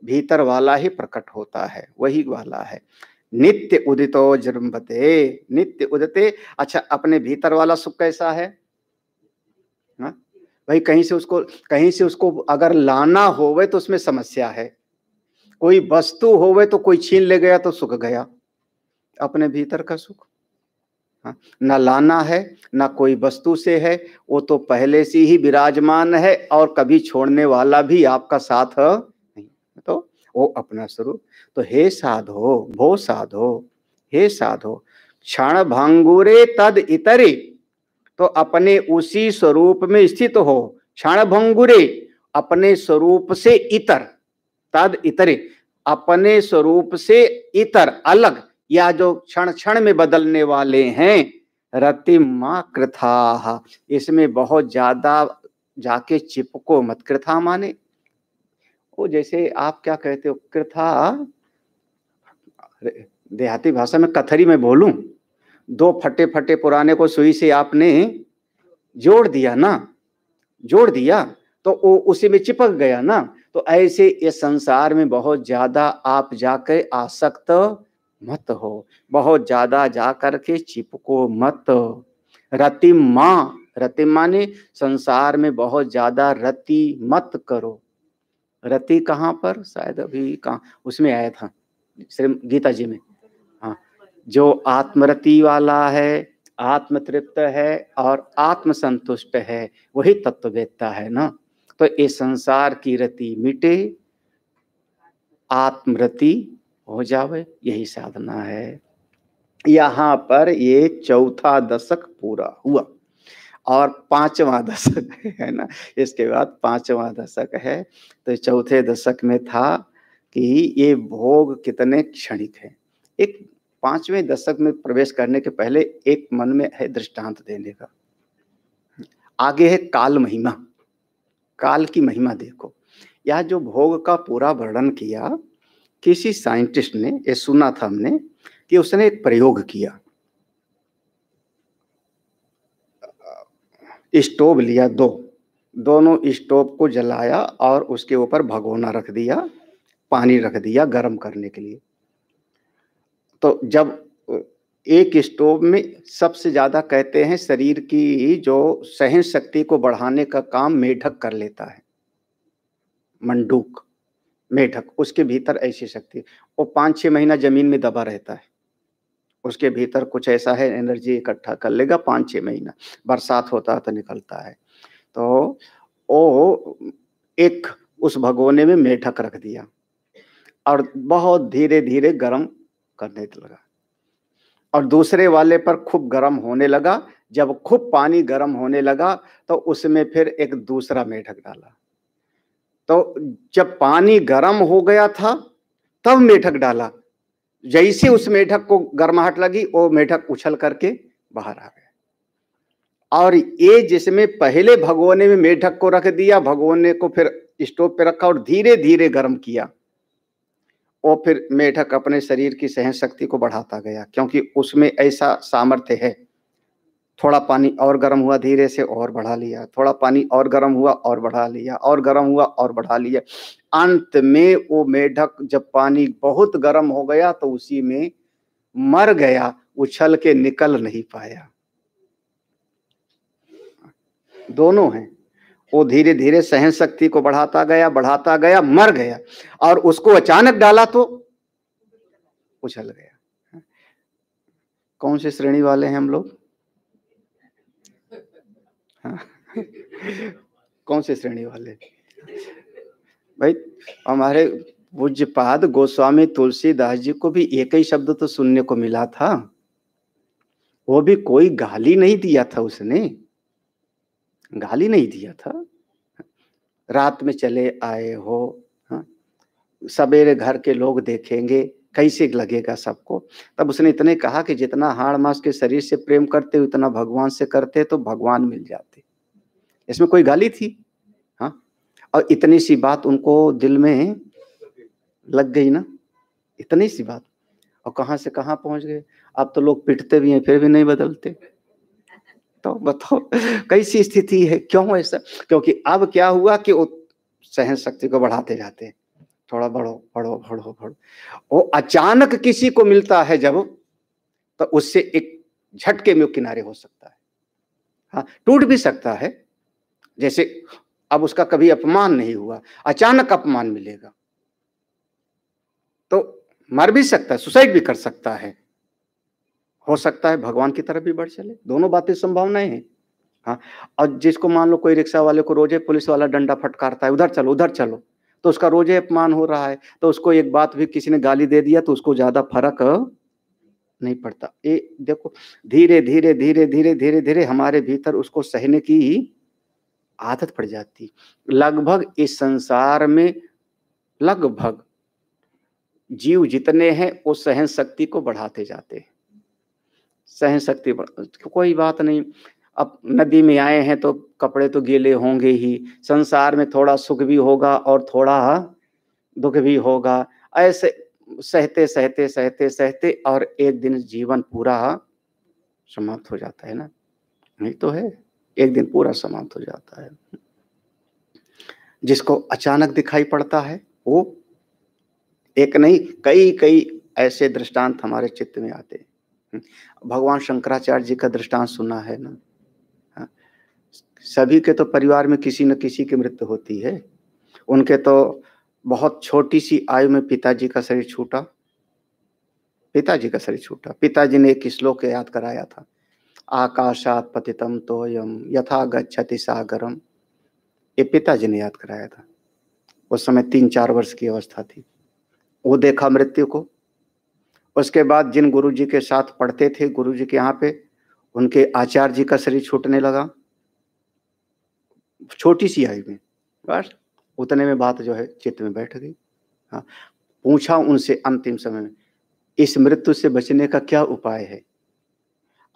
भीतर वाला ही प्रकट होता है, वही वाला है। नित्य उदितो जृंभते, नित्य उदिते। अच्छा, अपने भीतर वाला सुख कैसा है? हाँ भाई, कहीं से उसको अगर लाना होवे तो उसमें समस्या है, कोई वस्तु होवे तो कोई छीन ले गया तो सुख गया। अपने भीतर का सुख ना लाना है, ना कोई वस्तु से है, वो तो पहले से ही विराजमान है और कभी छोड़ने वाला भी आपका साथ नहीं, तो वो अपना स्वरूप। तो हे साधो, भो साधो, हे साधो, क्षण भंगुरे तद इतरे, तो अपने उसी स्वरूप में स्थित हो। क्षण भंगुरे, अपने स्वरूप से इतर, तद इतरे, अपने स्वरूप से इतर अलग, या जो क्षण क्षण में बदलने वाले हैं। रतिमा कृथा, इसमें बहुत ज्यादा जाके चिपको मत। कृथा माने वो जैसे आप क्या कहते हो, कृथा देहाती भाषा में कथरी में बोलूं, दो फटे फटे पुराने को सुई से आपने जोड़ दिया ना, जोड़ दिया तो वो उसी में चिपक गया ना। तो ऐसे इस संसार में बहुत ज्यादा आप जाकर आसक्त मत हो, बहुत ज्यादा जाकर के चिपको मत। रतिमा, रति माने संसार में बहुत ज्यादा रति मत करो। रति कहाँ पर? शायद अभी कहाँ उसमें आया था, गीता जी में। हाँ, जो आत्मरति वाला है, आत्म तृप्त है और आत्म संतुष्ट है, वही तत्ववेत्ता है ना। तो इस संसार की रति मिटे, आत्मरति हो जावे, यही साधना है। यहाँ पर ये चौथा दशक पूरा हुआ और पांचवा दशक है ना, इसके बाद पांचवा दशक है। तो चौथे दशक में था कि ये भोग कितने क्षणिक है। एक पांचवें दशक में प्रवेश करने के पहले एक मन में है दृष्टांत देने का। आगे है काल महिमा, काल की महिमा देखो। यह जो भोग का पूरा वर्णन किया, किसी साइंटिस्ट ने, ये सुना था हमने कि उसने एक प्रयोग किया। स्टोव लिया दो, दोनों स्टोव को जलाया और उसके ऊपर भगोना रख दिया, पानी रख दिया गर्म करने के लिए। तो जब एक स्टोव में सबसे ज़्यादा कहते हैं शरीर की जो सहन शक्ति को बढ़ाने का काम मेढक कर लेता है। मंडूक, मेढक, उसके भीतर ऐसी शक्ति, वो 5-6 महीना ज़मीन में दबा रहता है। उसके भीतर कुछ ऐसा है, एनर्जी इकट्ठा कर लेगा 5-6 महीना, बरसात होता है तो निकलता है। तो वो एक उस भगोने में मेढक रख दिया और बहुत धीरे-धीरे गरम करने लगा और दूसरे वाले पर खूब गरम होने लगा। जब खूब पानी गरम होने लगा तो उसमें फिर एक दूसरा मेढक डाला। तो जब पानी गरम हो गया था तब मेढक डाला। जैसे उस मेढक को गर्माहट लगी, वो मेढक उछल करके बाहर आ गया। और ये जिसमें पहले भगोने में मेढक को रख दिया, भगोने को फिर स्टोव पे रखा और धीरे-धीरे गरम किया, वो फिर मेढक अपने शरीर की सहन शक्ति को बढ़ाता गया, क्योंकि उसमें ऐसा सामर्थ्य है। थोड़ा पानी और गर्म हुआ, धीरे से और बढ़ा लिया, थोड़ा पानी और गर्म हुआ और बढ़ा लिया, और गर्म हुआ और बढ़ा लिया। अंत में वो मेढक जब पानी बहुत गर्म हो गया तो उसी में मर गया, उछल के निकल नहीं पाया। दोनों हैं। वो धीरे-धीरे सहन शक्ति को बढ़ाता गया, मर गया और उसको अचानक डाला तो उछल गया। कौन सी श्रेणी वाले हैं हम लोग? हाँ। कौन से श्रेणी वाले? भाई हमारे पूज्यपाद गोस्वामी तुलसीदास जी को भी एक ही शब्द तो सुनने को मिला था, वो भी कोई गाली नहीं दिया था उसने, गाली नहीं दिया था। रात में चले आए हो, हाँ, सवेरे घर के लोग देखेंगे कैसे लगेगा सबको। तब उसने इतने कहा कि जितना हाड़ मांस के शरीर से प्रेम करते उतना भगवान से करते तो भगवान मिल जाते। इसमें कोई गाली थी? हाँ, और इतनी सी बात उनको दिल में लग गई ना, इतनी सी बात, और कहाँ से कहाँ पहुंच गए। अब तो लोग पिटते भी हैं फिर भी नहीं बदलते। तो बताओ कैसी स्थिति है, क्यों ऐसा? क्योंकि अब क्या हुआ कि वो सहन शक्ति को बढ़ाते जाते हैं, थोड़ा बढ़ो बढ़ो बढ़ो बढ़ो। वो अचानक किसी को मिलता है जब, तो उससे एक झटके में किनारे हो सकता है। हाँ, टूट भी सकता है। जैसे अब उसका कभी अपमान नहीं हुआ, अचानक अपमान मिलेगा तो मर भी सकता है, सुसाइड भी कर सकता है, हो सकता है भगवान की तरफ भी बढ़ चले। दोनों बातें संभावनाएं हैं। हाँ, और जिसको मान लो कोई रिक्शा वाले को रोजे पुलिस वाला डंडा फटकारता है, उधर चलो, तो उसका रोजे अपमान हो रहा है, तो उसको एक बात भी किसी ने गाली दे दिया तो उसको ज्यादा फर्क नहीं पड़ता। ये देखो धीरे धीरे धीरे धीरे धीरे धीरे हमारे भीतर उसको सहने की आदत पड़ जाती। लगभग इस संसार में लगभग जीव जितने हैं वो सहन शक्ति को बढ़ाते जाते हैं। सहन शक्ति कोई बात नहीं, अब नदी में आए हैं तो कपड़े तो गीले होंगे ही, संसार में थोड़ा सुख भी होगा और थोड़ा दुख भी होगा, ऐसे सहते सहते सहते सहते और एक दिन जीवन पूरा समाप्त हो जाता है ना। नहीं तो है, एक दिन पूरा समाप्त हो जाता है। जिसको अचानक दिखाई पड़ता है वो एक नहीं कई कई ऐसे दृष्टांत हमारे चित्त में आते हैं। भगवान शंकराचार्य जी का दृष्टांत सुना है ना। हाँ, सभी के तो परिवार में किसी न किसी की मृत्यु होती है। उनके तो बहुत छोटी सी आयु में पिताजी का शरीर छूटा। पिताजी ने एक श्लोक याद कराया था, आकाशात पतितम तोयम यथा गच्छति सागरम। ये पिताजी ने याद कराया था। उस समय 3-4 वर्ष की अवस्था थी। वो देखा मृत्यु को। उसके बाद जिन गुरुजी के साथ पढ़ते थे, गुरुजी के यहाँ पे, उनके आचार्य जी का शरीर छूटने लगा छोटी सी आयु में। बस उतने में बात जो है चित्त में बैठ गई। हाँ, पूछा उनसे अंतिम समय में, इस मृत्यु से बचने का क्या उपाय है?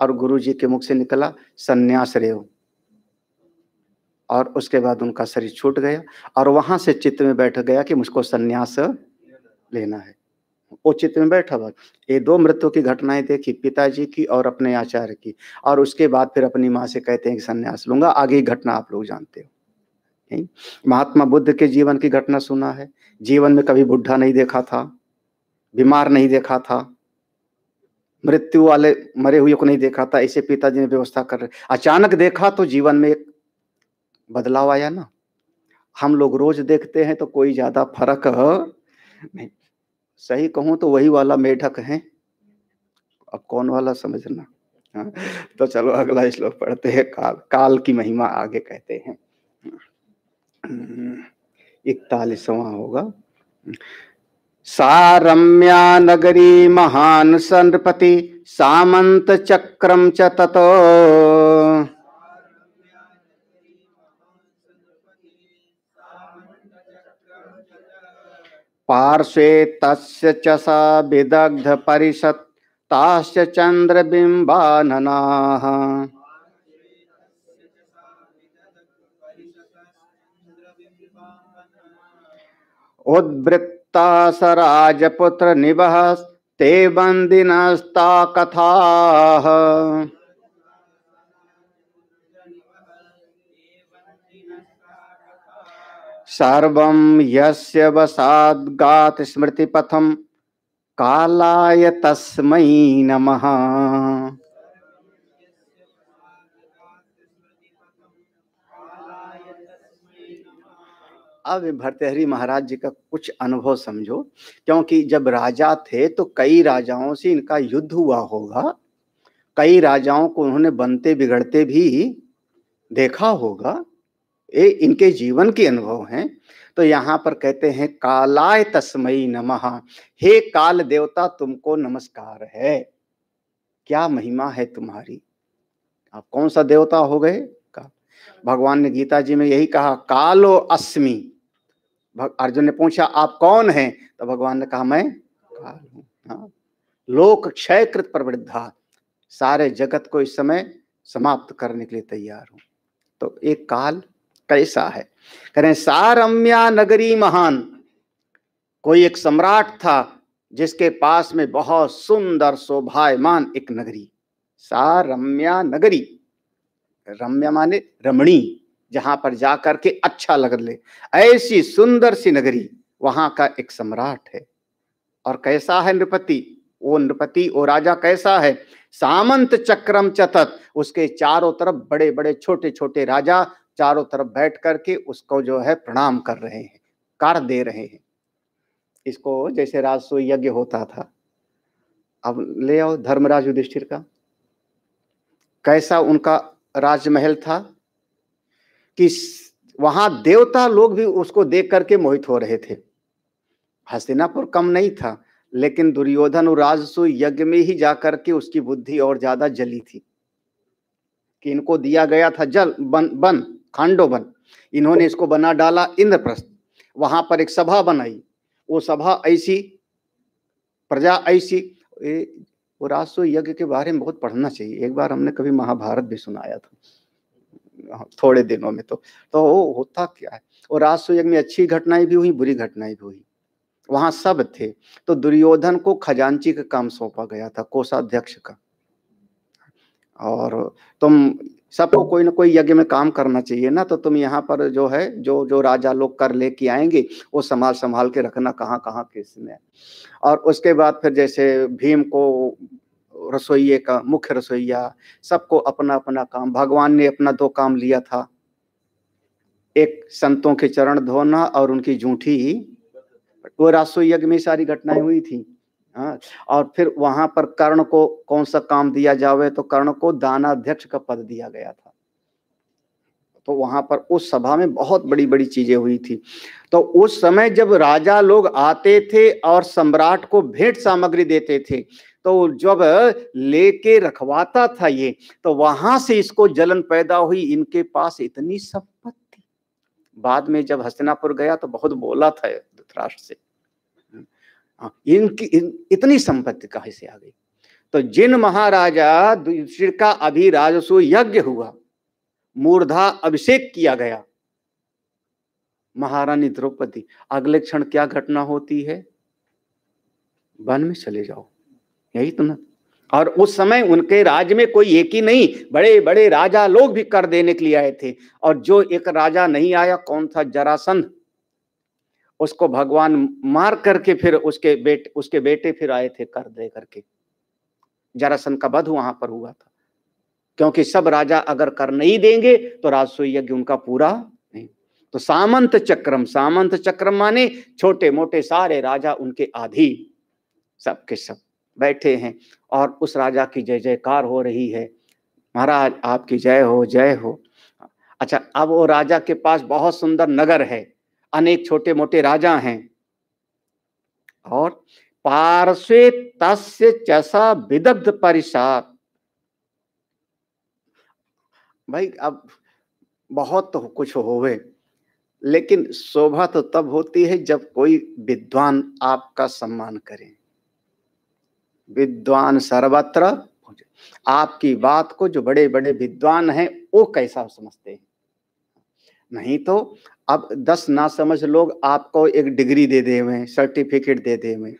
और गुरुजी के मुख से निकला, संन्यास रेव। और उसके बाद उनका शरीर छूट गया और वहां से चित्त में बैठ गया कि मुझको संन्यास लेना है। वो चित्त में बैठा हुआ। ये 2 मृत्यु की घटनाएं देखी, पिताजी की और अपने आचार्य की, और उसके बाद फिर अपनी माँ से कहते हैं कि संन्यास लूंगा। आगे की घटना आप लोग जानते हो। नहीं? महात्मा बुद्ध के जीवन की घटना सुना है, जीवन में कभी बुढ़ा नहीं देखा था, बीमार नहीं देखा था, मृत्यु वाले मरे हुए को नहीं देखा था, ऐसे पिताजी ने व्यवस्था कर रहे, अचानक देखा तो जीवन में एक बदलाव आया ना। हम लोग रोज देखते हैं तो कोई ज्यादा फर्क नहीं, सही कहूं तो वही वाला मेढक है, अब कौन वाला समझना। हाँ, तो चलो अगला श्लोक पढ़ते हैं। काल, काल की महिमा आगे कहते हैं। 41वां होगा। सा रम्या नगरी महान संपति सामंत चक्रम च ततो पार्श्वे तस्य च सा विदग्ध परिषत् ताश्च चंद्रबिंबाननाः उद्वृत्ता स राजपुत्र निवह ते बंदिनस्ता कथाः सर्वं यस्य वसाद् गात स्मृतिपथं कालाय तस्मै नमः। अब भर्तृहरि महाराज जी का कुछ अनुभव समझो, क्योंकि जब राजा थे तो कई राजाओं से इनका युद्ध हुआ होगा, कई राजाओं को उन्होंने बनते बिगड़ते भी देखा होगा, ये इनके जीवन के अनुभव हैं। तो यहाँ पर कहते हैं कालाय तस्मै नमः, हे काल देवता तुमको नमस्कार है, क्या महिमा है तुम्हारी। आप कौन सा देवता हो गए? भगवान ने गीता जी में यही कहा, कालो अस्मि। अर्जुन ने पूछा आप कौन हैं, तो भगवान ने कहा मैं काल हूं। हाँ, लोक क्षयकृत प्रवृद्धा, सारे जगत को इस समय समाप्त करने के लिए तैयार हूं। तो एक काल कैसा है? करें सारम्या नगरी महान, कोई एक सम्राट था जिसके पास में बहुत सुंदर शोभायमान एक नगरी, सारम्या नगरी, रम्या माने रमणी, जहां पर जाकर के अच्छा लग ले, ऐसी सुंदर सी नगरी, वहां का एक सम्राट है। और कैसा है नृपति? वो नृपति, वो राजा कैसा है? सामंत चक्रम चतत, उसके चारों तरफ बड़े बड़े छोटे छोटे राजा चारों तरफ बैठ करके उसको जो है प्रणाम कर रहे हैं, कर दे रहे हैं। इसको जैसे राजसूय यज्ञ होता था, अब ले आओ धर्मराज युधिष्ठिर का, कैसा उनका राजमहल था कि वहां देवता लोग भी उसको देख करके मोहित हो रहे थे। हस्तिनापुर कम नहीं था, लेकिन दुर्योधन और राजसूय यज्ञ में ही जाकर के उसकी बुद्धि और ज्यादा जली थी कि इनको दिया गया था जल बन खांडोबन, इन्होंने इसको बना डाला इंद्रप्रस्थ। वहां पर एक सभा बनाई, वो सभा ऐसी, प्रजा ऐसी। वो राजसूय यज्ञ के बारे में बहुत पढ़ना चाहिए, एक बार हमने कभी महाभारत भी सुनाया था थोड़े दिनों में। तो वो होता क्या है, वो राजसूय यज्ञ में अच्छी घटनाएं भी हुई, बुरी घटनाएं भी हुई, वहां सब थे। तो दुर्योधन को खजांची का काम सौंपा गया था, कोषाध्यक्ष का, और तुम सबको कोई ना कोई यज्ञ में काम करना चाहिए ना, तो तुम यहाँ पर जो है जो जो राजा लोग कर लेके आएंगे वो संभाल संभाल के रखना, कहाँ कहाँ किसने। और उसके बाद फिर जैसे भीम को रसोइये का मुख्य रसोइया, सबको अपना अपना काम, भगवान ने अपना 2 काम लिया था, एक संतों के चरण धोना और उनकी जूठी, वो राजसूय यज्ञ में सारी घटनाएं हुई थी। हाँ, और फिर वहां पर कर्ण को कौन सा काम दिया जावे, तो कर्ण को दानाध्यक्ष का पद दिया गया था। तो वहां पर उस सभा में बहुत बड़ी बड़ी चीजें हुई थी। तो उस समय जब राजा लोग आते थे और सम्राट को भेंट सामग्री देते थे, तो जब लेके रखवाता था ये, तो वहां से इसको जलन पैदा हुई, इनके पास इतनी संपत्ति। बाद में जब हस्तिनापुर गया तो बहुत बोला था धृतराष्ट्र से, इनकी इतनी संपत्ति कहां से आ गई। तो जिन महाराजा युधिष्ठिर का अभी राजसूय यज्ञ हुआ, मूर्धा अभिषेक किया गया, महारानी द्रौपदी, अगले क्षण क्या घटना होती है? वन में चले जाओ, यही तो ना, और उस समय उनके राज्य में कोई एक ही नहीं, बड़े बड़े राजा लोग भी कर देने के लिए आए थे। और जो एक राजा नहीं आया, कौन था? जरासंध। उसको भगवान मार करके फिर उसके बेटे फिर आए थे कर दे करके। जरासंध का वध वहां पर हुआ था, क्योंकि सब राजा अगर कर नहीं देंगे तो राजसूय यज्ञ उनका पूरा नहीं। तो सामंत चक्रम माने छोटे मोटे सारे राजा उनके अधीन, सब के सब बैठे हैं और उस राजा की जय जयकार हो रही है। महाराज आपकी जय हो, जय हो। अच्छा, अब वो राजा के पास बहुत सुंदर नगर है, अनेक छोटे मोटे राजा हैं, और पार्श्वे तस्य चसा विदग्ध परिषाद। भाई अब बहुत तो कुछ होवे, लेकिन शोभा तो तब होती है जब कोई विद्वान आपका सम्मान करे। विद्वान सर्वत्र, आपकी बात को जो बड़े बड़े विद्वान हैं वो कैसा समझते हैं। नहीं तो अब 10 ना समझ लोग आपको एक डिग्री दे दे में, सर्टिफिकेट दे दे में,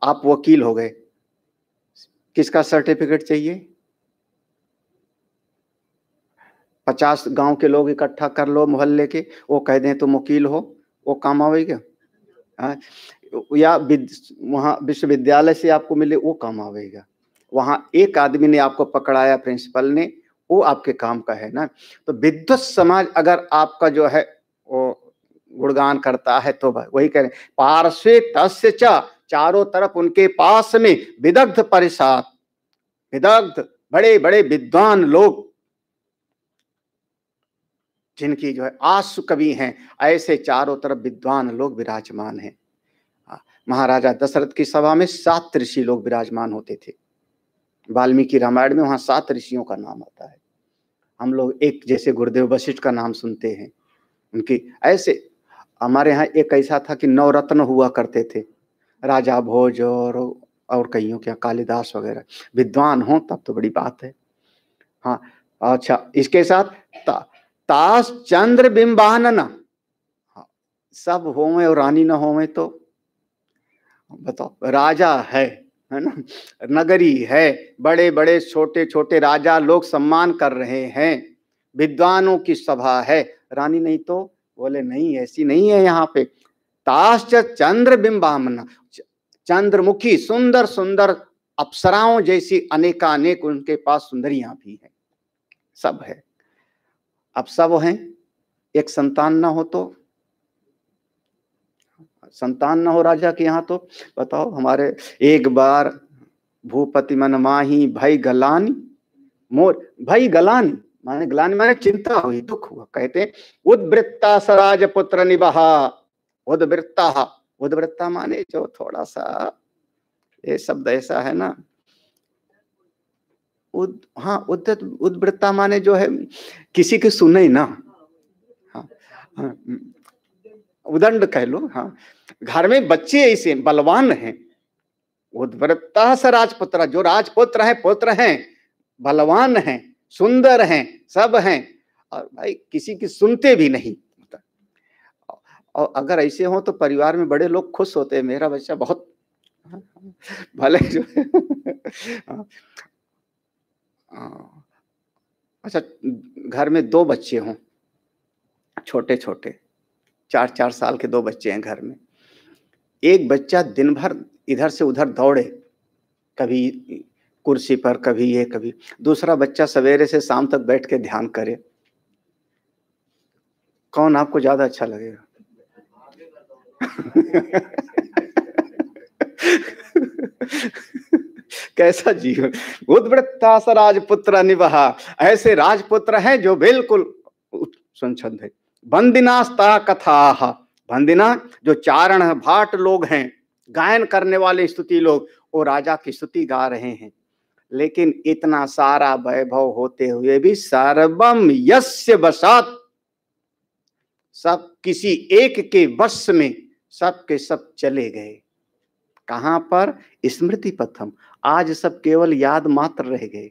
आप वकील हो गए, किसका सर्टिफिकेट चाहिए? 50 गांव के लोग इकट्ठा कर लो मोहल्ले के, वो कह दें तुम वकील हो, वो काम आवेगा? या वहां विश्वविद्यालय से आपको मिले, वो काम आवेगा? वहां एक आदमी ने आपको पकड़ाया, प्रिंसिपल ने, वो आपके काम का है ना। तो विद्वत समाज अगर आपका जो है वो गुणगान करता है तो वही कह रहे, पार्श्वे तस्य च, चारों तरफ उनके पास में विदग्ध परिषद, विदग्ध बड़े बड़े विद्वान लोग, जिनकी जो है आसु कवि हैं, ऐसे चारों तरफ विद्वान लोग विराजमान हैं। महाराजा दशरथ की सभा में 7 ऋषि लोग विराजमान होते थे। वाल्मीकि रामायण में वहां 7 ऋषियों का नाम आता है। हम लोग एक जैसे गुरुदेव वशिष्ठ का नाम सुनते हैं, उनकी ऐसे हमारे यहाँ एक ऐसा था कि 9 रत्न हुआ करते थे, राजा भोज और कईयों के कालिदास वगैरह विद्वान हो तब तो बड़ी बात है। हाँ अच्छा, इसके साथ तास चंद्र बिंबानना, हाँ, सब होवे और रानी ना होवे तो बताओ। राजा है ना, नगरी है, बड़े बड़े छोटे छोटे राजा लोग सम्मान कर रहे हैं, विद्वानों की सभा है, रानी नहीं तो? बोले नहीं, ऐसी नहीं है यहाँ पे। ताश्च चंद्र बिंबामना, चंद्रमुखी सुंदर सुंदर अप्सराओं जैसी अनेकानेक उनके पास सुंदरियां भी हैं, सब है। अब सब हैं, एक संतान ना हो तो, संतान ना हो राजा के यहाँ तो बताओ। हमारे एक बार भूपति मन माही भई गलानी मोर, भई गलानी माने, गलानी माने चिंता हुई, दुख हुआ। कहते उद्वृत्ता स राजपुत्र निबहा, उद्वृत्ता, उद्वृत्ता माने जो थोड़ा सा, ये शब्द ऐसा है ना, हाँ उद्वृत्ता माने जो है किसी की सुने ना, हाँ, हाँ, उदंड कह लो। हाँ, घर में बच्चे ऐसे बलवान हैं, उद्वृत्ता स राजपुत्र, जो राजपुत्र हैं, पुत्र हैं, बलवान हैं, सुंदर हैं, सब हैं, और भाई किसी की सुनते भी नहीं। और अगर ऐसे हो तो परिवार में बड़े लोग खुश होते हैं, मेरा बच्चा बहुत भले जो है। अच्छा, घर में 2 बच्चे हों, छोटे छोटे 4-4 साल के 2 बच्चे हैं घर में, एक बच्चा दिन भर इधर से उधर दौड़े, कभी कुर्सी पर, कभी ये कभी, दूसरा बच्चा सवेरे से शाम तक बैठ के ध्यान करे, कौन आपको ज्यादा अच्छा लगेगा? कैसा जीवन। उद्वृत्ता स राजपुत्र निबहा, ऐसे राजपुत्र हैं जो बिल्कुल सुनछंद है। बंदिनास्ता कथा, बंदिना जो चारण भाट लोग हैं, गायन करने वाले स्तुति लोग, वो राजा की स्तुति गा रहे हैं। लेकिन इतना सारा वैभव होते हुए भी सर्वम यस्य वशात, सब किसी एक के वश में सब के सब चले गए। कहां पर? स्मृति पथम, आज सब केवल याद मात्र रह गए।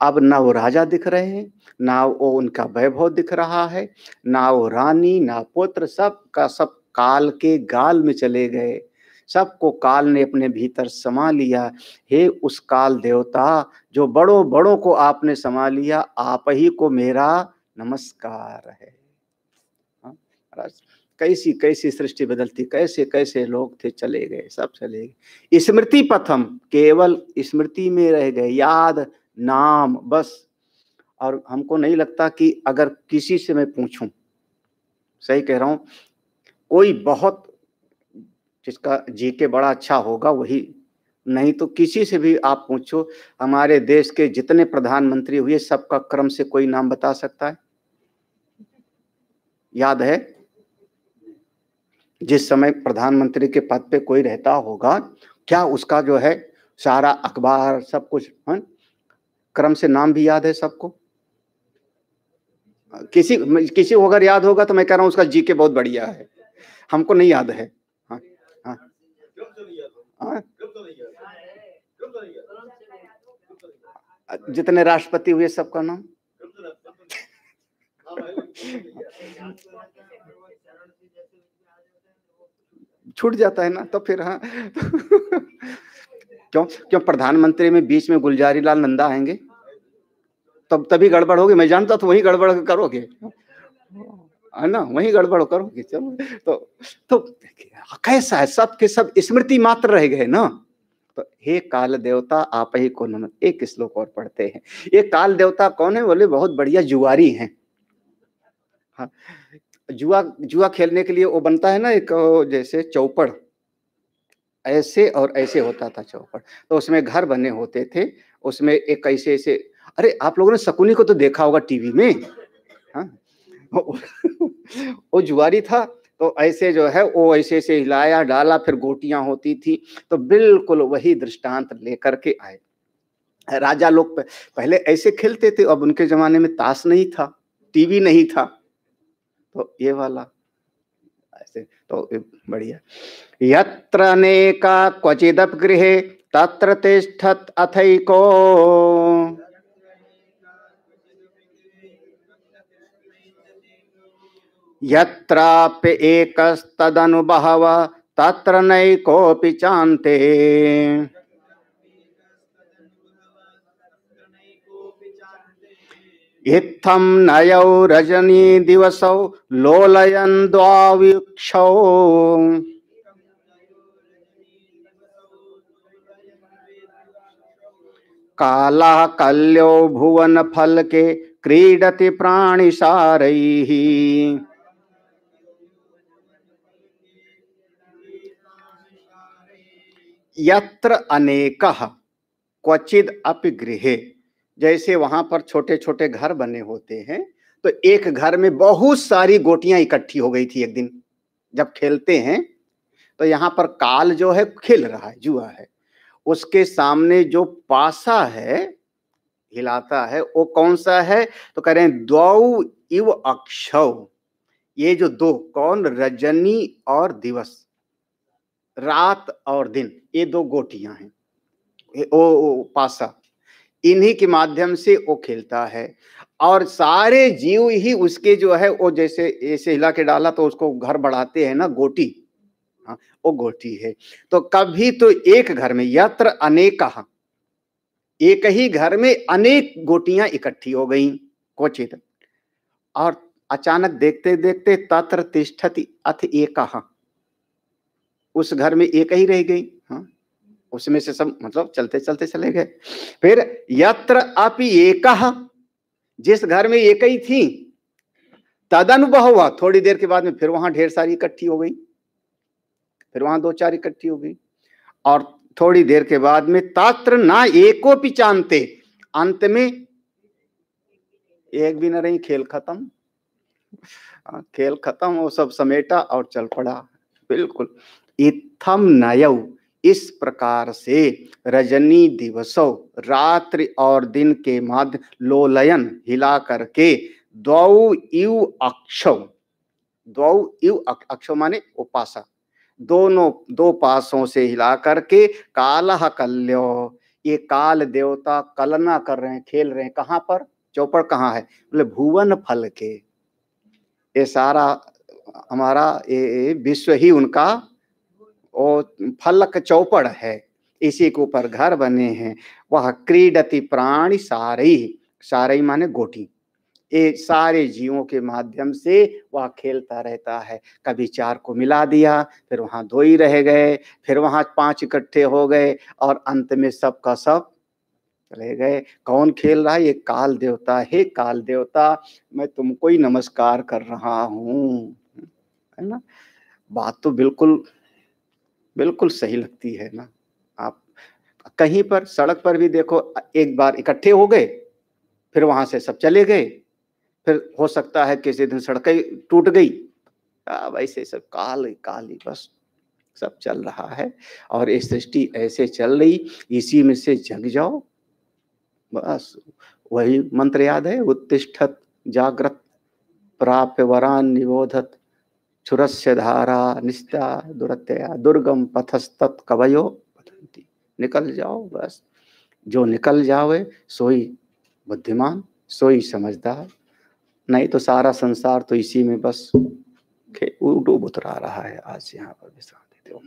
अब ना वो राजा दिख रहे हैं, ना वो उनका वैभव दिख रहा है, ना वो रानी, ना पुत्र, सब का सब काल के गाल में चले गए। सबको काल ने अपने भीतर समा लिया। हे उस काल देवता जो बड़ों बड़ों को आपने समा लिया, आप ही को मेरा नमस्कार है। कैसी कैसी सृष्टि बदलती, कैसे कैसे लोग थे, चले गए, सब चले गए। स्मृति पथम, केवल स्मृति में रह गए, याद नाम बस। और हमको नहीं लगता कि अगर किसी से मैं पूछूं, सही कह रहा हूं, कोई बहुत जिसका जीके बड़ा अच्छा होगा वही, नहीं तो किसी से भी आप पूछो, हमारे देश के जितने प्रधानमंत्री हुए सबका क्रम से कोई नाम बता सकता है? याद है? जिस समय प्रधानमंत्री के पद पे कोई रहता होगा, क्या उसका जो है सारा अखबार सब कुछ क्रम से नाम भी याद है सबको? किसी किसी को अगर याद होगा तो मैं कह रहा हूं उसका जीके बहुत बढ़िया है, हमको नहीं याद है। हाँ, हाँ, हाँ। जितने राष्ट्रपति हुए सबका नाम छूट जाता है ना, तो फिर हाँ क्यों क्यों प्रधानमंत्री में बीच में गुलजारी लाल नंदा आएंगे तब तभी गड़बड़ होगी। मैं जानता तो वही गड़बड़ करोगे, है ना, वही गड़बड़ करोगे। चलो तो कैसा है, सब के सब स्मृति मात्र रह गए ना। तो हे काल देवता आप ही को नमन। एक श्लोक और पढ़ते हैं। ये काल देवता कौन है? बोले बहुत बढ़िया जुआरी हैं। हाँ, जुआ खेलने के लिए वो बनता है ना एक, जैसे चौपड़, ऐसे और ऐसे होता था चौपड़, तो उसमें घर बने होते थे, उसमें एक ऐसे ऐसे, अरे आप लोगों ने शकुनी को तो देखा होगा टीवी में। हाँ वो जुआरी था, तो ऐसे जो है वो ऐसे ऐसे हिलाया डाला, फिर गोटियां होती थी, तो बिल्कुल वही दृष्टांत लेकर के आए। राजा लोग पहले ऐसे खेलते थे, अब उनके जमाने में ताश नहीं था, टीवी नहीं था, तो ये वाला ऐसे तो बढ़िया। यत्र अनेका क्वचिदप गृहे तत्र तिष्ठत् अथैको, यत्राप्य एकस्तदनु बहवः तत्र नैकोऽपि चान्ते। इत्थं नयौ रजनी दिवसौ लोलयन् द्वाविक्षौ, कालः कल्यो भुवन फलके क्रीडति प्राणिसारैः। यत्र अनेकः क्वचिद अपि गृहे, जैसे वहां पर छोटे छोटे घर बने होते हैं, तो एक घर में बहुत सारी गोटियां इकट्ठी हो गई थी एक दिन जब खेलते हैं। तो यहाँ पर काल जो है खेल रहा है, जुआ है, उसके सामने जो पासा है हिलाता है वो कौन सा है? तो कह रहे हैं द्वौ इव अक्षौ, ये जो दो कौन, रजनी और दिवस, रात और दिन, ये दो गोटियां हैं, ओ पासा, इन्हीं के माध्यम से वो खेलता है। और सारे जीव ही उसके जो है वो जैसे ऐसे हिला के डाला तो उसको घर बढ़ाते हैं ना, गोटी, हाँ वो गोटी है। तो कभी तो एक घर में, यत्र अनेकः, एक ही घर में अनेक गोटियां इकट्ठी हो गई क्वचित, और अचानक देखते देखते तत्र तिष्ठति अथ एकः, उस घर में एक ही रह गई। हाँ, उसमें से सब मतलब चलते चलते चले गए। फिर यत्र अपि एकः, जिस घर में एक ही थी, तदनुभव हुआ, थोड़ी देर के बाद में फिर वहां ढेर सारी इकट्ठी हो गई, फिर वहां दो चार इकट्ठी हो गई, और थोड़ी देर के बाद में तत्र ना एकोपि चान्ते, अंत में एक भी न रही, खेल खत्म। खेल खत्म, वो सब समेटा और चल पड़ा। बिल्कुल इत्थम नयौ, इस प्रकार से रजनी दिवसो, रात्रि और दिन के मध्य, लोलयन हिला करके, द्वौ इव अक्षौ, द्वौ इव अक्षौ माने उपासा, दोनों दो पासों से हिला करके, कालः कल्यो, ये काल देवता कलना कर रहे हैं, खेल रहे हैं। कहां पर? चौपड़ कहाँ है? बोले भुवन फल के, ये सारा हमारा ये विश्व ही उनका और फलक चौपड़ है, इसी के ऊपर घर बने हैं। वह क्रीडति प्राणी सारई, सारई माने गोटी, ये सारे जीवों के माध्यम से वह खेलता रहता है। कभी 4 को मिला दिया, फिर वहां 2 ही रह गए, फिर वहां 5 इकट्ठे हो गए और अंत में सब का सब चले गए। कौन खेल रहा है? ये काल देवता। हे काल देवता, मैं तुमको ही नमस्कार कर रहा हूँ, है ना। बात तो बिल्कुल बिल्कुल सही लगती है ना। आप कहीं पर सड़क पर भी देखो, एक बार इकट्ठे हो गए, फिर वहां से सब चले गए, फिर हो सकता है किसी दिन सड़कें टूट गई। वैसे सब काल ही काल ही बस सब चल रहा है। और ये सृष्टि ऐसे चल रही, इसी में से जग जाओ बस। वही मंत्र याद है, उत्तिष्ठत जागृत प्राप्य वरान निबोधत क्षुरस्य धारा निस्ता दुरत्या दुर्गम पथस्तत कवयो पतंती। निकल जाओ बस, जो निकल जावे सोई बुद्धिमान, सोई समझदार। नहीं तो सारा संसार तो इसी में बस डूब उतरा रहा है। आज यहाँ पर विश्राम देते हो।